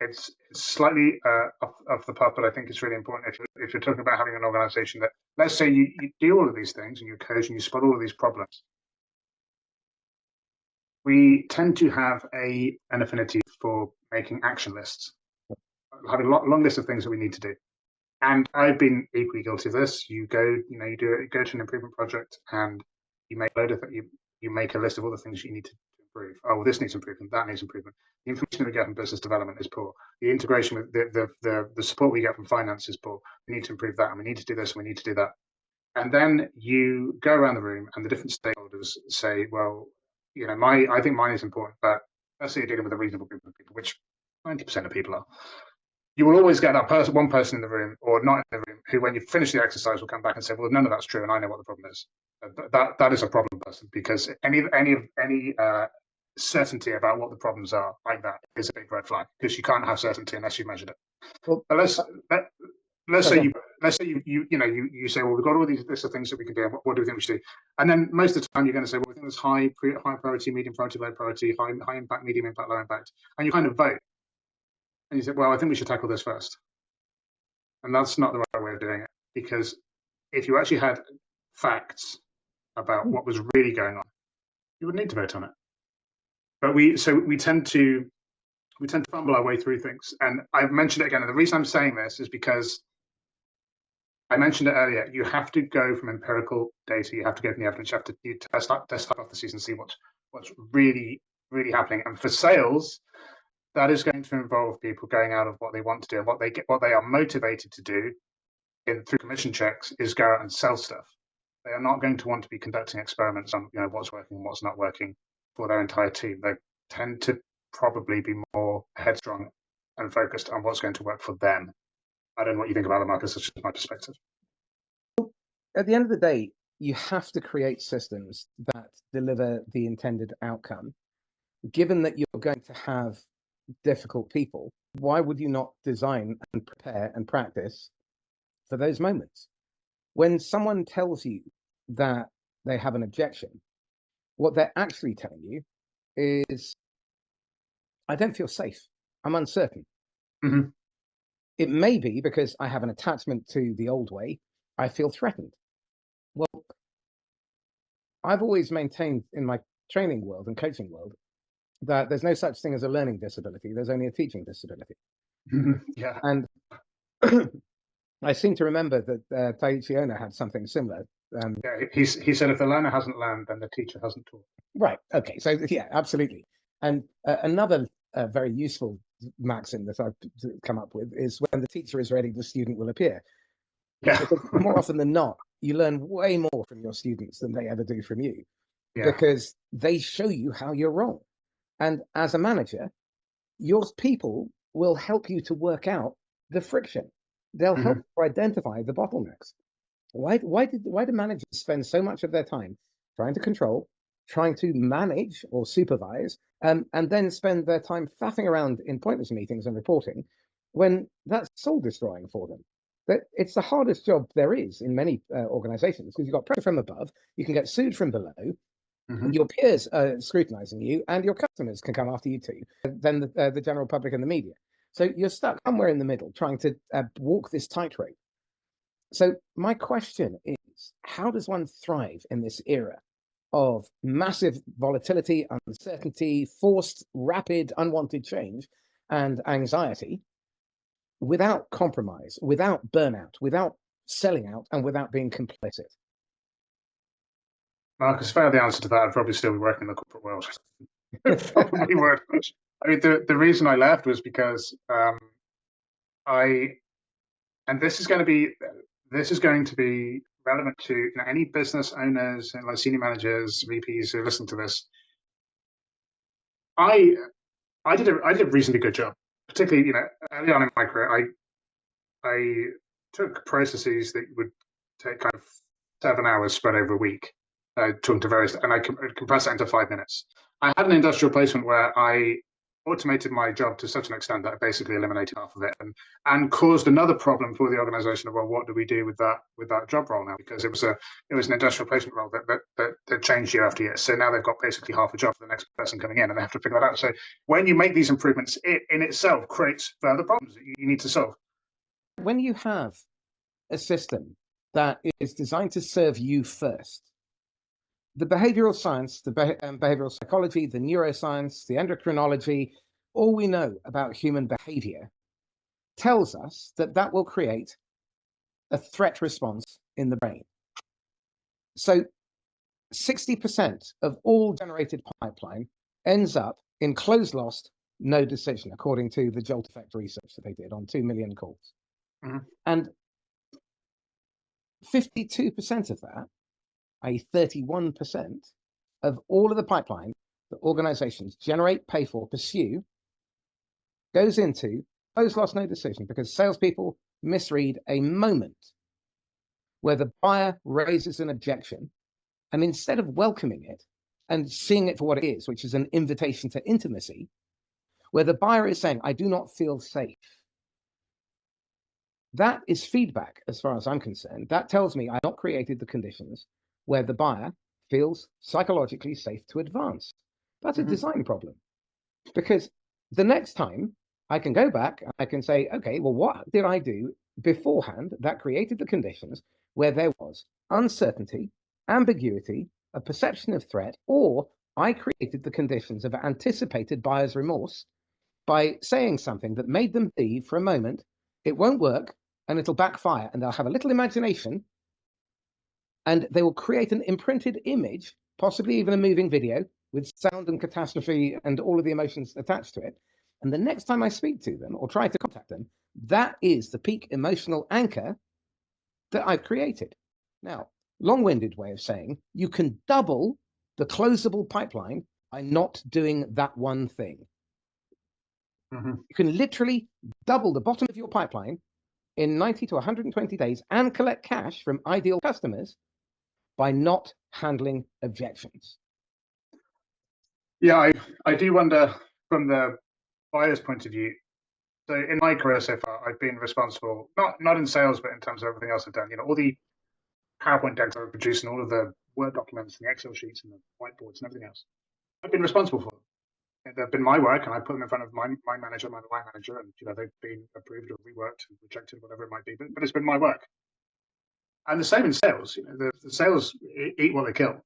Speaker 1: it's slightly off the path, but I think it's really important if you're talking about having an organization that, let's say you do all of these things and you coach and you spot all of these problems. We tend to have an affinity for making action lists, having a long list of things that we need to do. And I've been equally guilty of this. You go to an improvement project and you make a load of you make a list of all the things you need to improve. Oh, well, this needs improvement, that needs improvement. The information we get from business development is poor. The integration with the support we get from finance is poor. We need to improve that, and we need to do this, and we need to do that. And then you go around the room, and the different stakeholders say, "Well, I think mine is important, but let's say you're dealing with a reasonable group of people, which 90% of people are." You will always get that one person in the room, or not in the room, who, when you finish the exercise, will come back and say, "Well, none of that's true, and I know what the problem is." That is a problem person, because any certainty about what the problems are like that is a big red flag, because you can't have certainty unless you've measured it. Well, but let's say you say, well, we've got all these list of things that we can do. What do we think we should do? And then most of the time you're going to say, well, we think there's high priority, medium priority, low priority, high impact, medium impact, low impact, and you kind of vote. And you say, well, I think we should tackle this first. And that's not the right way of doing it, because if you actually had facts about what was really going on, you would need to vote on it. But we tend to fumble our way through things. And I've mentioned it again. And the reason I'm saying this is because I mentioned it earlier. You have to go from empirical data. You have to go from the evidence. You have to test hypotheses and see what's really, really happening. And for sales, that is going to involve people going out of what they want to do, and what they are motivated to do through commission checks is go out and sell stuff. They are not going to want to be conducting experiments on what's working and what's not working for their entire team. They tend to probably be more headstrong and focused on what's going to work for them. I don't know what you think about it, Marcus. That's just my perspective.
Speaker 2: At the end of the day, you have to create systems that deliver the intended outcome. Given that you're going to have difficult people, why would you not design and prepare and practice for those moments? When someone tells you that they have an objection, what they're actually telling you is, I don't feel safe. I'm uncertain. Mm-hmm. It may be because I have an attachment to the old way. I feel threatened. Well, I've always maintained in my training world and coaching world that there's no such thing as a learning disability. There's only a teaching disability.
Speaker 1: Yeah.
Speaker 2: And I seem to remember that Taiichi Ono had something similar.
Speaker 1: Yeah. He said if the learner hasn't learned, then the teacher hasn't taught.
Speaker 2: Right. Okay. So yeah, absolutely. And another very useful maxim that I've come up with is when the teacher is ready, the student will appear.
Speaker 1: Yeah.
Speaker 2: Because more often than not, you learn way more from your students than they ever do from you,
Speaker 1: Yeah.
Speaker 2: because they show you how you're wrong. And as a manager, your people will help you to work out the friction. They'll help you identify the bottlenecks. Why do managers spend so much of their time trying to control, trying to manage or supervise, and then spend their time faffing around in pointless meetings and reporting when that's soul destroying for them? That it's the hardest job there is in many organizations, because you've got pressure from above, you can get sued from below, your peers are scrutinizing you, and your customers can come after you too, then the general public and the media. So you're stuck somewhere in the middle trying to walk this tightrope. So my question is, how does one thrive in this era of massive volatility, uncertainty, forced, rapid, unwanted change, and anxiety without compromise, without burnout, without selling out, and without being complicit?
Speaker 1: Marcus, if I had the answer to that, I'd probably still be working in the corporate world. Probably would. I mean, the reason I left was because and this is going to be relevant to any business owners and like senior managers, VPs who listen to this. I did a reasonably good job, particularly early on in my career. I took processes that would take kind of 7 hours spread over a week, talking to various, and I compressed that into 5 minutes. I had an industrial placement where I automated my job to such an extent that I basically eliminated half of it, and caused another problem for the organization of, well, what do we do with that job role now? Because it was an industrial placement role that changed year after year. So now they've got basically half a job for the next person coming in, and they have to figure that out. So when you make these improvements, it in itself creates further problems that you need to solve.
Speaker 2: When you have a system that is designed to serve you first, the behavioral science, the behavioral psychology, the neuroscience, the endocrinology, all we know about human behavior tells us that that will create a threat response in the brain. So 60% of all generated pipeline ends up in close lost, no decision, according to the Jolt effect research that they did on 2 million calls. And 52% of that, i.e. 31% of all of the pipeline that organizations generate, pay for, pursue, goes into close lost, no decision, because salespeople misread a moment where the buyer raises an objection, and instead of welcoming it and seeing it for what it is, which is an invitation to intimacy, where the buyer is saying, I do not feel safe. That is feedback, as far as I'm concerned. That tells me I've not created the conditions where the buyer feels psychologically safe to advance. That's a design problem. Because the next time I can go back, I can say, okay, well, what did I do beforehand that created the conditions where there was uncertainty, ambiguity, a perception of threat, or I created the conditions of anticipated buyer's remorse by saying something that made them believe for a moment it won't work and it'll backfire, and they'll have a little imagination and they will create an imprinted image, possibly even a moving video with sound and catastrophe and all of the emotions attached to it. And the next time I speak to them or try to contact them, that is the peak emotional anchor that I've created. Now, long-winded way of saying you can double the closable pipeline by not doing that one thing. You can literally double the bottom of your pipeline in 90 to 120 days and collect cash from ideal customers by not handling objections.
Speaker 1: Yeah, I do wonder from the buyer's point of view. So in my career so far, I've been responsible, not in sales, but in terms of everything else I've done. All the PowerPoint decks I've produced and all of the Word documents and the Excel sheets and the whiteboards and everything else. I've been responsible for them. They've been my work, and I put them in front of my manager, my line manager, and they've been approved or reworked, rejected, whatever it might be. But it's been my work. And the same in sales. The sales eat what they kill.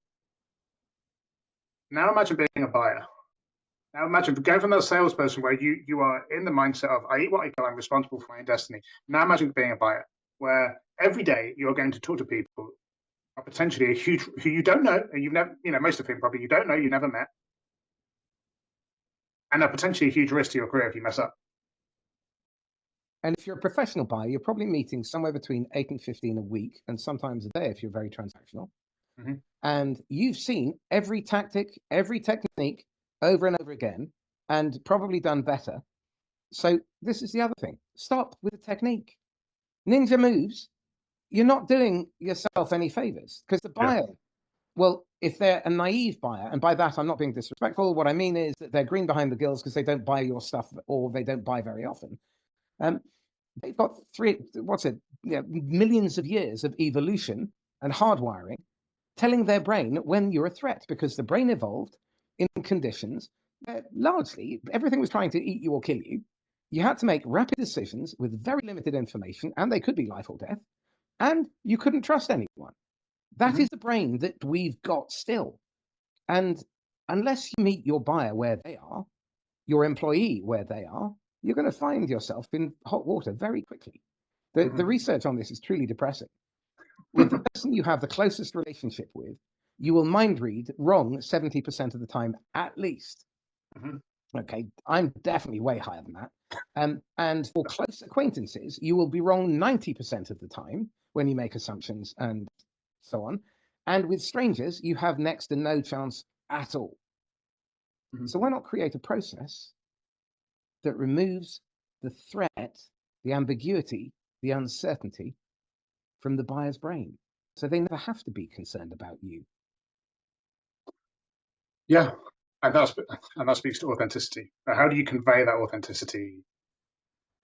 Speaker 1: Now imagine being a buyer. Now imagine going from that salesperson where you are in the mindset of I eat what I kill, I'm responsible for my own destiny. Now imagine being a buyer where every day you're going to talk to people are potentially a huge who you don't know, and you've never, most of them probably you don't know, you never met, and are potentially a huge risk to your career if you mess up.
Speaker 2: And if you're a professional buyer, you're probably meeting somewhere between 8 and 15 a week, and sometimes a day if you're very transactional.
Speaker 1: Mm-hmm.
Speaker 2: And you've seen every tactic, every technique over and over again, and probably done better. So this is the other thing. Stop with the technique. Ninja moves. You're not doing yourself any favors because the buyer, well, if they're a naive buyer, and by that I'm not being disrespectful, what I mean is that they're green behind the gills because they don't buy your stuff or they don't buy very often. They've got millions of years of evolution and hardwiring telling their brain when you're a threat, because the brain evolved in conditions where largely everything was trying to eat you or kill you. You had to make rapid decisions with very limited information, and they could be life or death, and you couldn't trust anyone. That is the brain that we've got still. And unless you meet your buyer where they are, your employee where they are, you're going to find yourself in hot water very quickly. The research on this is truly depressing. With the person you have the closest relationship with, you will mind read wrong 70% of the time at least. Okay, I'm definitely way higher than that. And for close acquaintances, you will be wrong 90% of the time when you make assumptions and so on. And with strangers, you have next to no chance at all. So why not create a process that removes the threat, the ambiguity, the uncertainty from the buyer's brain, so they never have to be concerned about you?
Speaker 1: Yeah, and that speaks to authenticity. How do you convey that authenticity?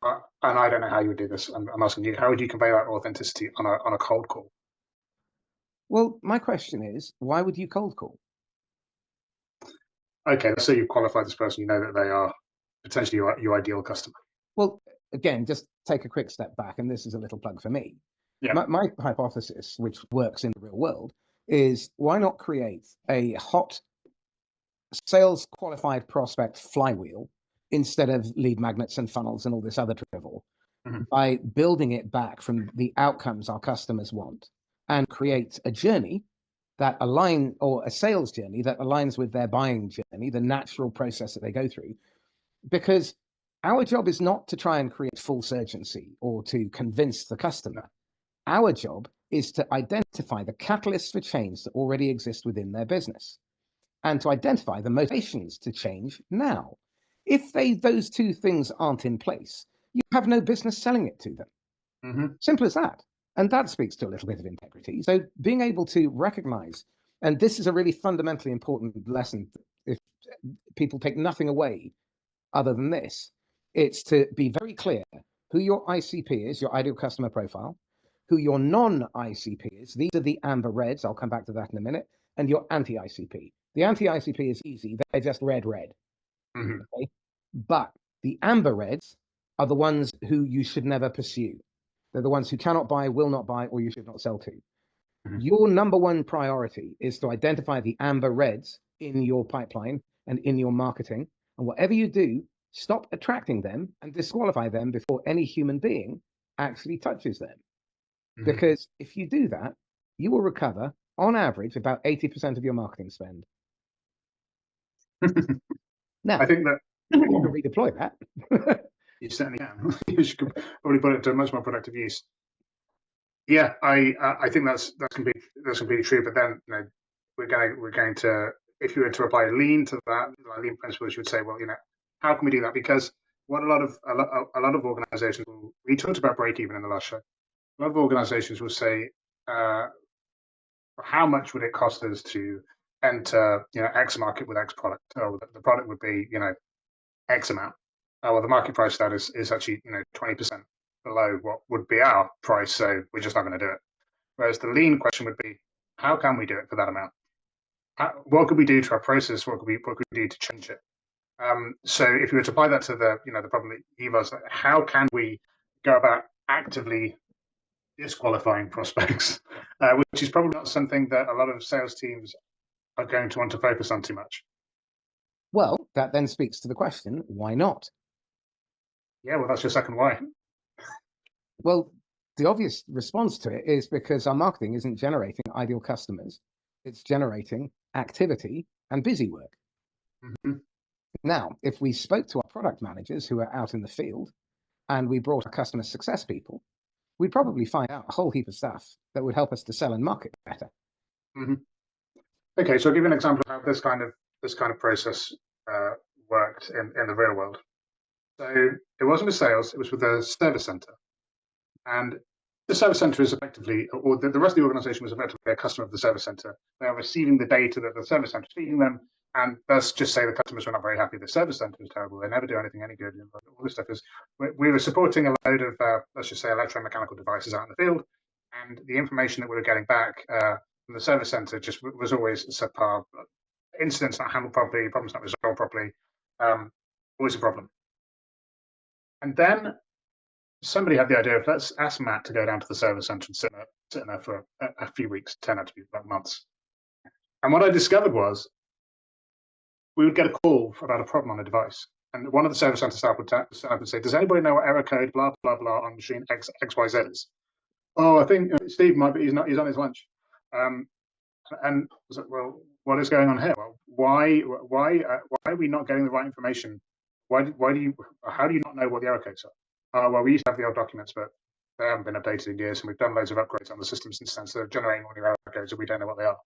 Speaker 1: And I don't know how you would do this. I'm asking you, how would you convey that authenticity on a cold call?
Speaker 2: Well, my question is, why would you cold call?
Speaker 1: Okay, let's say you qualify this person, you know that they are potentially your ideal customer.
Speaker 2: Well, again, just take a quick step back, and this is a little plug for me.
Speaker 1: Yeah.
Speaker 2: My hypothesis, which works in the real world, is why not create a hot sales qualified prospect flywheel instead of lead magnets and funnels and all this other drivel, by building it back from the outcomes our customers want, and create a journey that or a sales journey that aligns with their buying journey, the natural process that they go through. Because our job is not to try and create false urgency or to convince the customer. Our job is to identify the catalysts for change that already exist within their business, and to identify the motivations to change now. If those two things aren't in place, you have no business selling it to them. Simple as that. And that speaks to a little bit of integrity. So being able to recognize, and this is a really fundamentally important lesson, if people take nothing away other than this, it's to be very clear who your ICP is, your ideal customer profile, who your non-ICP is. These are the amber reds. I'll come back to that in a minute. And your anti-ICP. The anti-ICP is easy. They're just red. Okay? But the amber reds are the ones who you should never pursue. They're the ones who cannot buy, will not buy, or you should not sell to. Your number one priority is to identify the amber reds in your pipeline and in your marketing. And whatever you do, stop attracting them and disqualify them before any human being actually touches them. Because if you do that, you will recover, on average, about 80% of your marketing spend. Now,
Speaker 1: I think that
Speaker 2: you can redeploy that.
Speaker 1: You certainly can. You should probably put it to a much more productive use. Yeah, I think that's completely true. But then we're going to, if you were to apply lean to that, like lean principles, you would say, well, how can we do that? Because what a lot of organizations we talked about break even in the last show. A lot of organizations will say, how much would it cost us to enter X market with X product? Oh, the product would be X amount. Well, the market price that is actually 20% below what would be our price, so we're just not going to do it. Whereas the lean question would be, how can we do it for that amount? What could we do to our process? What could we do to change it? So if you were to apply that to the problem that Eva was, how can we go about actively disqualifying prospects, which is probably not something that a lot of sales teams are going to want to focus on too much.
Speaker 2: Well, that then speaks to the question, why not?
Speaker 1: Yeah, well, that's your second why.
Speaker 2: Well, the obvious response to it is because our marketing isn't generating ideal customers. It's generating activity and busy work.
Speaker 1: Mm-hmm.
Speaker 2: Now, if we spoke to our product managers who are out in the field and we brought our customer success people, we'd probably find out a whole heap of stuff that would help us to sell and market better.
Speaker 1: Mm-hmm. Okay, so I'll give you an example of how this kind of process worked in the real world. So it wasn't with sales; it was with the service center, and the service center is effectively, or the rest of the organization was effectively a customer of the service center. They are receiving the data that the service center is feeding them, and let's just say the customers were not very happy. The service center was terrible. They never do anything any good. All this stuff is. We were supporting a load of, let's just say, electromechanical devices out in the field, and the information that we were getting back from the service center just was always subpar. Incidents not handled properly, problems not resolved properly, always a problem. And then somebody had the idea of let's ask Matt to go down to the service center and sit in there for a few weeks, turned out to be about months. And what I discovered was we would get a call about a problem on a device. And one of the service center staff would stand up and say, does anybody know what error code, blah, blah, blah, on machine XYZ is? Oh, I think Steve might be, he's on his lunch. And I was like, well, what is going on here? Well, why are we not getting the right information? How do you not know what the error codes are? Well, we used to have the old documents, but they haven't been updated in years, and we've done loads of upgrades on the system since then, so they're generating all new error codes, and we don't know what they are.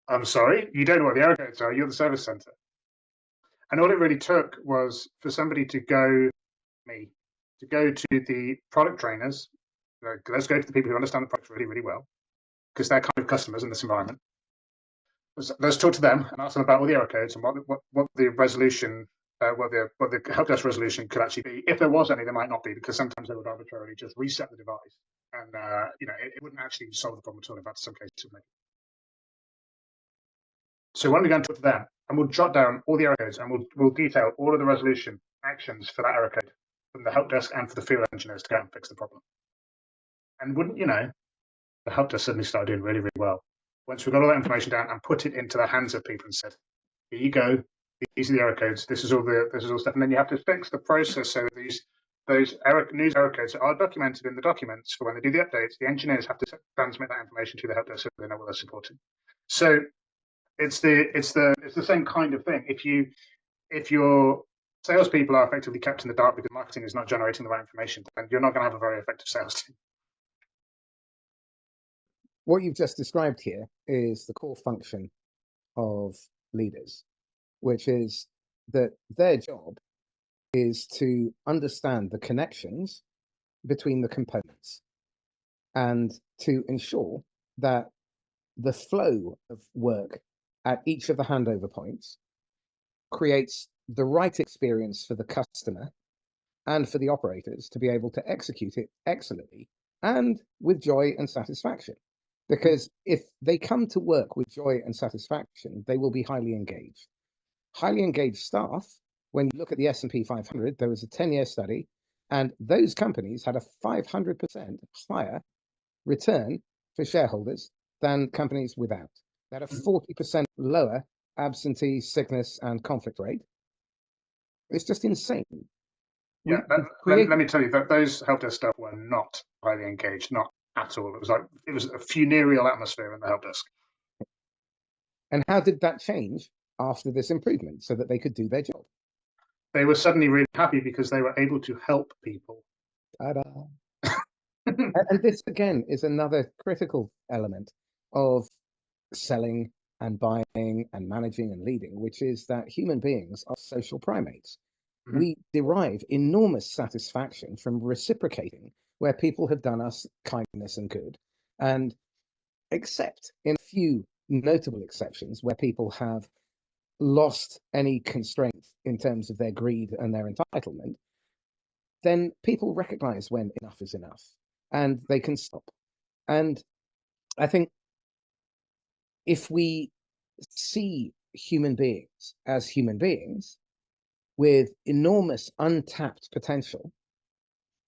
Speaker 1: I'm sorry, you don't know what the error codes are. You're the service center. And all it really took was for somebody to go to the product trainers. Let's go to the people who understand the product really, really well, because they're kind of customers in this environment. Let's talk to them and ask them about all the error codes and what the resolution, what the help desk resolution could actually be. If there was any, there might not be, because sometimes they would arbitrarily just reset the device, and it wouldn't actually solve the problem at all. In fact, in some cases, maybe. So when we go and talk to them, and we'll jot down all the error codes, and we'll detail all of the resolution actions for that error code from the help desk and for the field engineers to go and fix the problem. And wouldn't you know, the help desk suddenly started doing really, really well. Once we got all that information down and put it into the hands of people and said, here you go, these are the error codes, this is all stuff, and then you have to fix the process so that those news error codes are documented in the documents for when they do the updates. The engineers have to transmit that information to the help desk so they know what they're supporting. So it's the same kind of thing. If your salespeople are effectively kept in the dark because marketing is not generating the right information, then you're not going to have a very effective sales team.
Speaker 2: What you've just described here is the core function of leaders, which is that their job is to understand the connections between the components and to ensure that the flow of work at each of the handover points creates the right experience for the customer and for the operators to be able to execute it excellently and with joy and satisfaction. Because if they come to work with joy and satisfaction, they will be highly engaged. Highly engaged staff, when you look at the S&P 500, there was a 10-year study, and those companies had a 500% higher return for shareholders than companies without. They had a 40% lower absentee, sickness, and conflict rate. It's just insane.
Speaker 1: Yeah, let me tell you that those help desk staff were not highly engaged, not at all. It was a funereal atmosphere in the help desk.
Speaker 2: And how did that change after this improvement so that they could do their job?
Speaker 1: They were suddenly really happy because they were able to help people.
Speaker 2: Ta-da. And this again is another critical element of selling and buying and managing and leading, which is that human beings are social primates. Mm-hmm. We derive enormous satisfaction from reciprocating where people have done us kindness and good, and except in a few notable exceptions where people have lost any constraint in terms of their greed and their entitlement, then people recognize when enough is enough and they can stop. And I think if we see human beings as human beings with enormous untapped potential,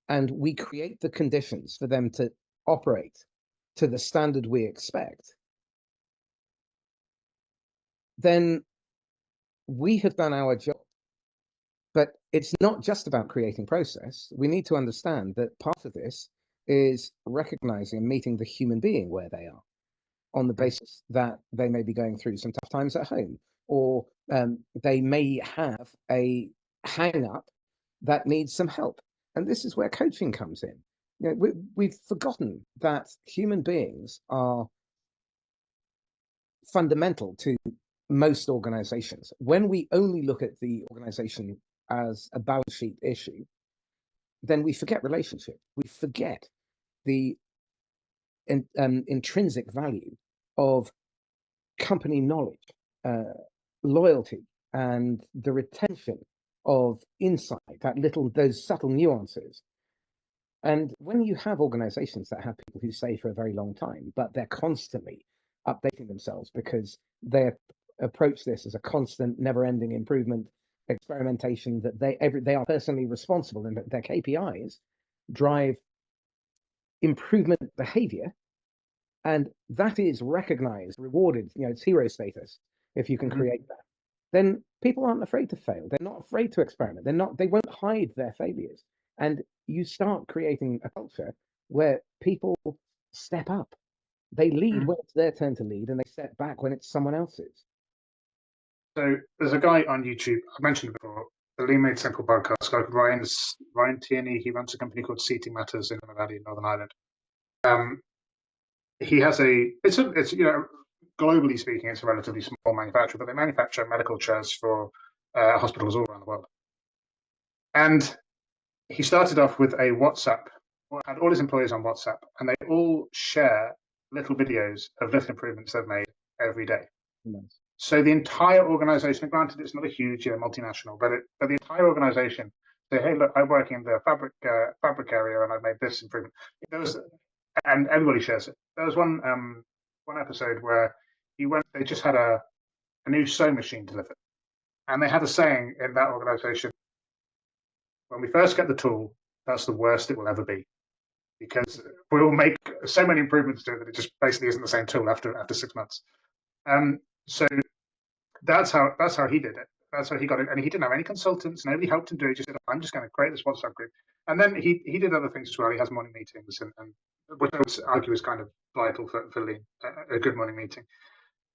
Speaker 2: and we create the conditions for them to operate to the standard we expect, then we have done our job. But it's not just about creating process. We need to understand that part of this is recognizing and meeting the human being where they are, on the basis that they may be going through some tough times at home, or they may have a hang up that needs some help. And this is where coaching comes in. We've forgotten that human beings are fundamental to most organizations. When we only look at the organization as a balance sheet issue, then we forget relationship. We forget the intrinsic value of company knowledge, loyalty, and the retention of insight, those subtle nuances. And when you have organizations that have people who stay for a very long time, but they're constantly updating themselves because they approach this as a constant, never-ending improvement experimentation, that they are personally responsible, and that their KPIs drive improvement behavior, and that is recognized, rewarded, it's hero status if you can create that, then people aren't afraid to fail. They're not afraid to experiment. They won't hide their failures. And you start creating a culture where people step up. They lead when it's their turn to lead, and they step back when it's someone else's.
Speaker 1: So there's a guy on YouTube, I mentioned it before, the Lean Made Simple podcast, a guy called Ryan Tierney. He runs a company called Seating Matters in the Valley in Northern Ireland. He has it's globally speaking, it's a relatively small manufacturer, but they manufacture medical chairs for hospitals all around the world. And he started off with a WhatsApp, had all his employees on WhatsApp, and they all share little videos of little improvements they've made every day.
Speaker 2: Nice.
Speaker 1: So the entire organization, granted it's not a huge multinational, but the entire organization say, hey, look, I work in the fabric area and I've made this improvement. And everybody shares it. There was one episode where they just had a new sewing machine delivered. And they had a saying in that organization, when we first get the tool, that's the worst it will ever be. Because we will make so many improvements to it that it just basically isn't the same tool after 6 months. So that's how he did it. That's how he got it. And he didn't have any consultants. Nobody helped him do it. He just said, I'm just going to create this WhatsApp group. And then he did other things as well. He has morning meetings, and which I would argue is kind of vital for Lean, a good morning meeting.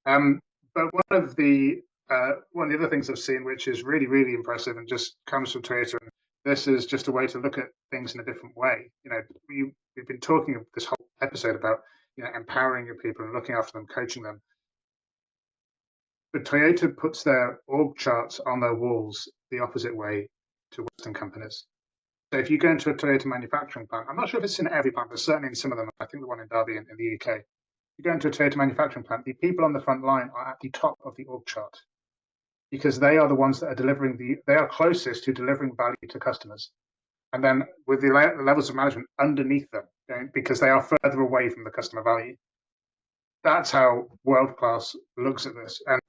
Speaker 1: But one of the other things I've seen, which is really, really impressive and just comes from Toyota, and this is just a way to look at things in a different way. We've been talking this whole episode about empowering your people and looking after them, coaching them. But Toyota puts their org charts on their walls the opposite way to Western companies. So if you go into a Toyota manufacturing plant, I'm not sure if it's in every plant, but certainly in some of them, I think the one in Derby in the UK, you go into a Toyota manufacturing plant, the people on the front line are at the top of the org chart because they are the ones that are they are closest to delivering value to customers. And then with the levels of management underneath them, because they are further away from the customer value. That's how world-class looks at this. And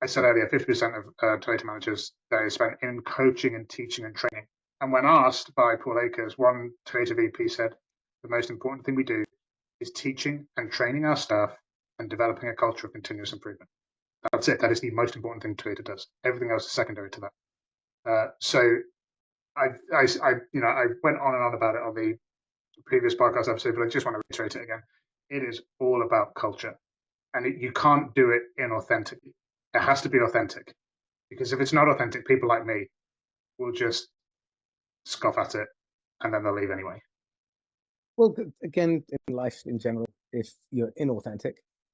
Speaker 1: I said earlier, 50% of Toyota managers, they spend in coaching and teaching and training. And when asked by Paul Akers, one Toyota VP said, the most important thing we do is teaching and training our staff and developing a culture of continuous improvement. That's it. That is the most important thing Toyota does. Everything else is secondary to that. So I went on and on about it on the previous podcast episode, but I just want to reiterate it again. It is all about culture, and you can't do it inauthentically. It has to be authentic, because if it's not authentic, people like me will just scoff at it, and then they'll leave anyway.
Speaker 2: Well, again, in life in general, if you're inauthentic,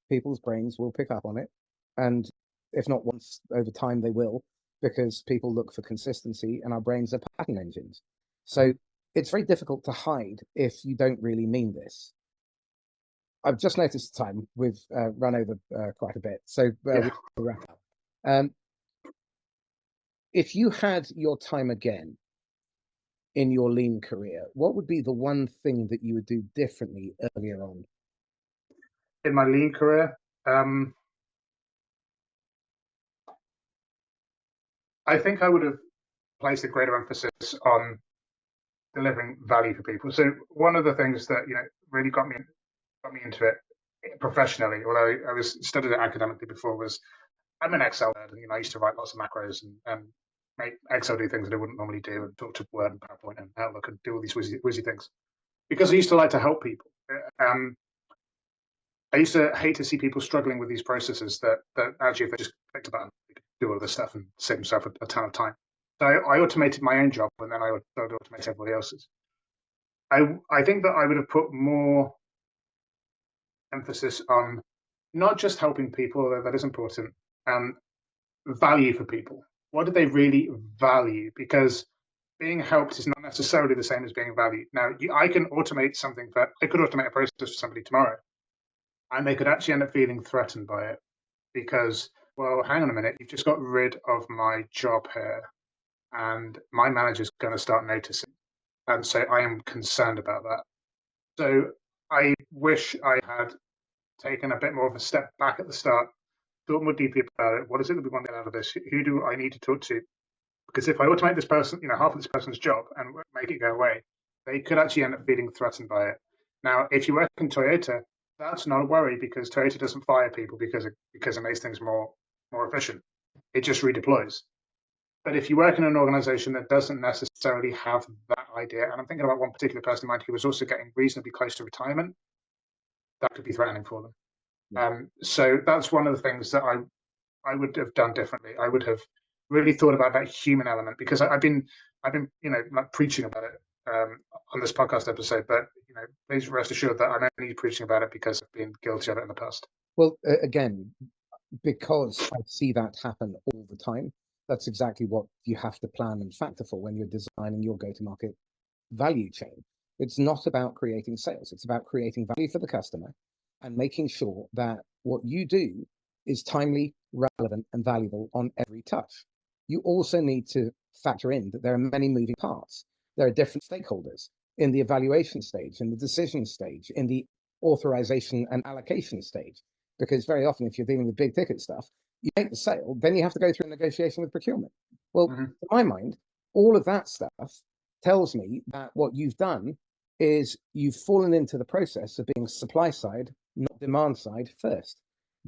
Speaker 2: people's brains will pick up on it, and if not once, over time they will, because people look for consistency, and our brains are pattern engines. So it's very difficult to hide if you don't really mean this. I've just noticed the time. We've run over quite a bit, so we'll wrap up. If you had your time again in your lean career, what would be the one thing that you would do differently earlier on?
Speaker 1: In my lean career, I think I would have placed a greater emphasis on delivering value for people. So one of the things that really got me into it professionally, although I was studied it academically before, was I'm an Excel nerd, and I used to write lots of macros and make Excel do things that I wouldn't normally do, and talk to Word and PowerPoint and Outlook and do all these whizzy things because I used to like to help people. I used to hate to see people struggling with these processes that actually, if they just clicked a button, they could do all this stuff and save themselves a ton of time. So I automated my own job, and then I would automate everybody else's. I think that I would have put more emphasis on not just helping people, although that is important, value for people. What do they really value? Because being helped is not necessarily the same as being valued. Now, I can automate something, but I could automate a process for somebody tomorrow, and they could actually end up feeling threatened by it because, well, hang on a minute, you've just got rid of my job here, and my manager's going to start noticing. And so I am concerned about that. So I wish I had taken a bit more of a step back at the start, thought more deeply about it. What is it that we want to get out of this? Who do I need to talk to? Because if I automate this person, half of this person's job and make it go away, they could actually end up feeling threatened by it. Now, if you work in Toyota, that's not a worry because Toyota doesn't fire people because it makes things more efficient. It just redeploys. But if you work in an organization that doesn't necessarily have that idea, and I'm thinking about one particular person in mind who was also getting reasonably close to retirement, that could be threatening for them. Yeah. So that's one of the things that I would have done differently. I would have really thought about that human element because I've been like preaching about it on this podcast episode, but please rest assured that I'm only preaching about it because I've been guilty of it in the past.
Speaker 2: Well, again, because I see that happen all the time, that's exactly what you have to plan and factor for when you're designing your go-to-market value chain. It's not about creating sales. It's about creating value for the customer and making sure that what you do is timely, relevant, and valuable on every touch. You also need to factor in that there are many moving parts. There are different stakeholders in the evaluation stage, in the decision stage, in the authorization and allocation stage. Because very often, if you're dealing with big ticket stuff, you make the sale, then you have to go through a negotiation with procurement. Well, to my mind, all of that stuff tells me that what you've done is you've fallen into the process of being supply side, not demand side first.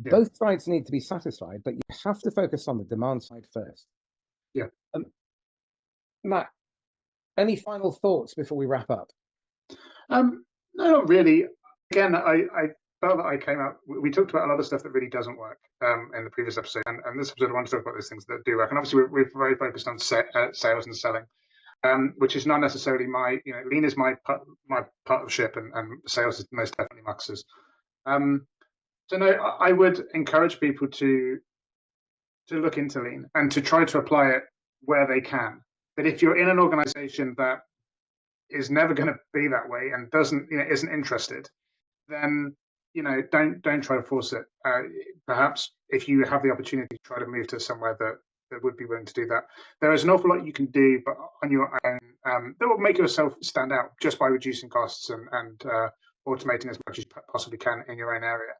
Speaker 2: Yeah. Both sides need to be satisfied, but you have to focus on the demand side first.
Speaker 1: Yeah.
Speaker 2: Matt, any final thoughts before we wrap up?
Speaker 1: No, not really. Again, I felt that I came out. We talked about a lot of stuff that really doesn't work in the previous episode, and this episode I want to talk about those things that do work. And obviously, we're very focused on sales and selling, which is not necessarily my. Lean is my part of ship, and sales is most definitely Max's. So no, I would encourage people to look into Lean and to try to apply it where they can. But if you're in an organization that is never going to be that way and isn't interested, then don't try to force it. Perhaps if you have the opportunity, try to move to somewhere that would be willing to do that. There is an awful lot you can do, but on your own, that will make yourself stand out just by reducing costs and automating as much as you possibly can in your own area.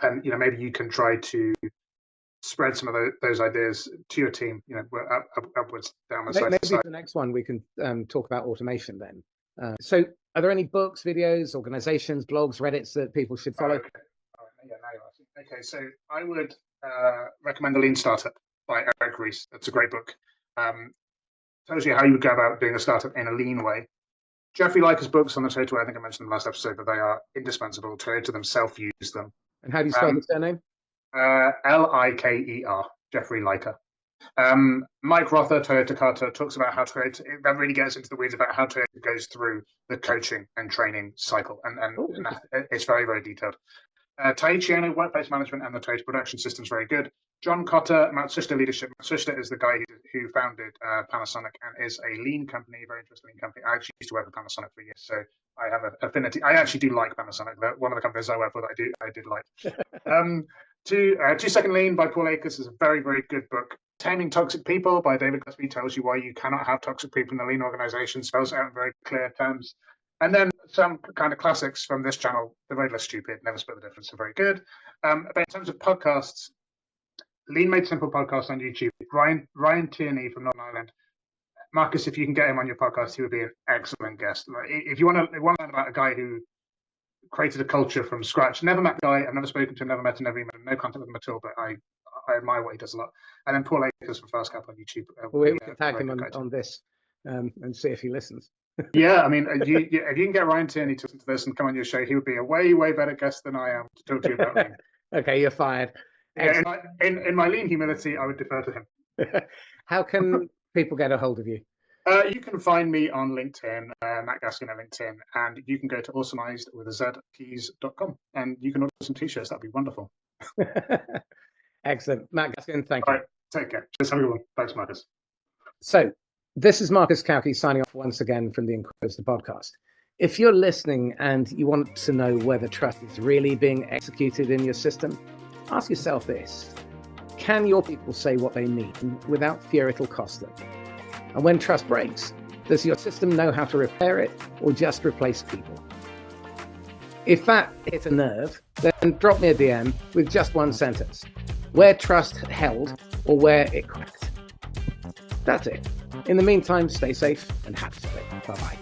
Speaker 1: And maybe you can try to spread some of those ideas to your team, upwards, down the side.
Speaker 2: Maybe the next one we can talk about automation then. So are there any books, videos, organizations, blogs, Reddits that people should follow?
Speaker 1: Okay. All right. Yeah, now you're asking. Okay, so I would recommend The Lean Startup by Eric Ries. That's a great book. Tells you how you would go about doing a startup in a lean way. Jeffrey Liker's books on the Toyota way, I think I mentioned in the last episode, but they are indispensable. Toyota themselves use them.
Speaker 2: And how do you spell the surname?
Speaker 1: Liker, Jeffrey Liker. Mike Rother, Toyota Carter, talks about how Toyota, that really gets into the weeds about how Toyota goes through the coaching and training cycle. And it's very, very detailed. Taiichi Ohno, Workplace Management and the Toyota Production System is very good. John Cotter, Matsushita Leadership. Matsushita is the guy who founded Panasonic and is a lean company, a very interesting lean company. I actually used to work with Panasonic for years, so I have an affinity. I actually do like Panasonic. One of the companies I work for that I did like. 2 Second Lean by Paul Akers is a very, very good book. Taming Toxic People by David Gillespie tells you why you cannot have toxic people in a lean organization, spells it out in very clear terms. And then some kind of classics from this channel, The Very Less Stupid, Never Split the Difference, are very good. But in terms of podcasts, Lean Made Simple podcast on YouTube. Ryan Tierney from Northern Ireland. Marcus, if you can get him on your podcast, he would be an excellent guest. If you want to learn about a guy who created a culture from scratch. Never met the guy. I've never spoken to him, never met him, never emailed him, no contact with him at all, but I admire what he does a lot. And then Paul Akers from Fast Cap on YouTube.
Speaker 2: We can tag him on this and see if he listens.
Speaker 1: Yeah, I mean, if you can get Ryan Tierney to listen to this and come on your show, he would be a way, way better guest than I am to talk to you about lean.
Speaker 2: Okay, you're fired.
Speaker 1: Yeah, in my lean humility, I would defer to him.
Speaker 2: How can people get a hold of you?
Speaker 1: You can find me on LinkedIn, Matt Gaskin on LinkedIn, and you can go to awesomizedwithazkeys.com and you can order some t-shirts. That'd be wonderful.
Speaker 2: Excellent. Matt Gaskin, thank you.
Speaker 1: All right, take care. Just have a good one. Thanks, Marcus.
Speaker 2: So this is Marcus Cauchi signing off once again from the Inquisitor podcast. If you're listening and you want to know whether trust is really being executed in your system, ask yourself this. Can your people say what they mean without fear it'll cost them? And when trust breaks, does your system know how to repair it or just replace people? If that hit a nerve, then drop me a DM with just one sentence. Where trust held or where it cracked. That's it. In the meantime, stay safe and happy. Bye-bye.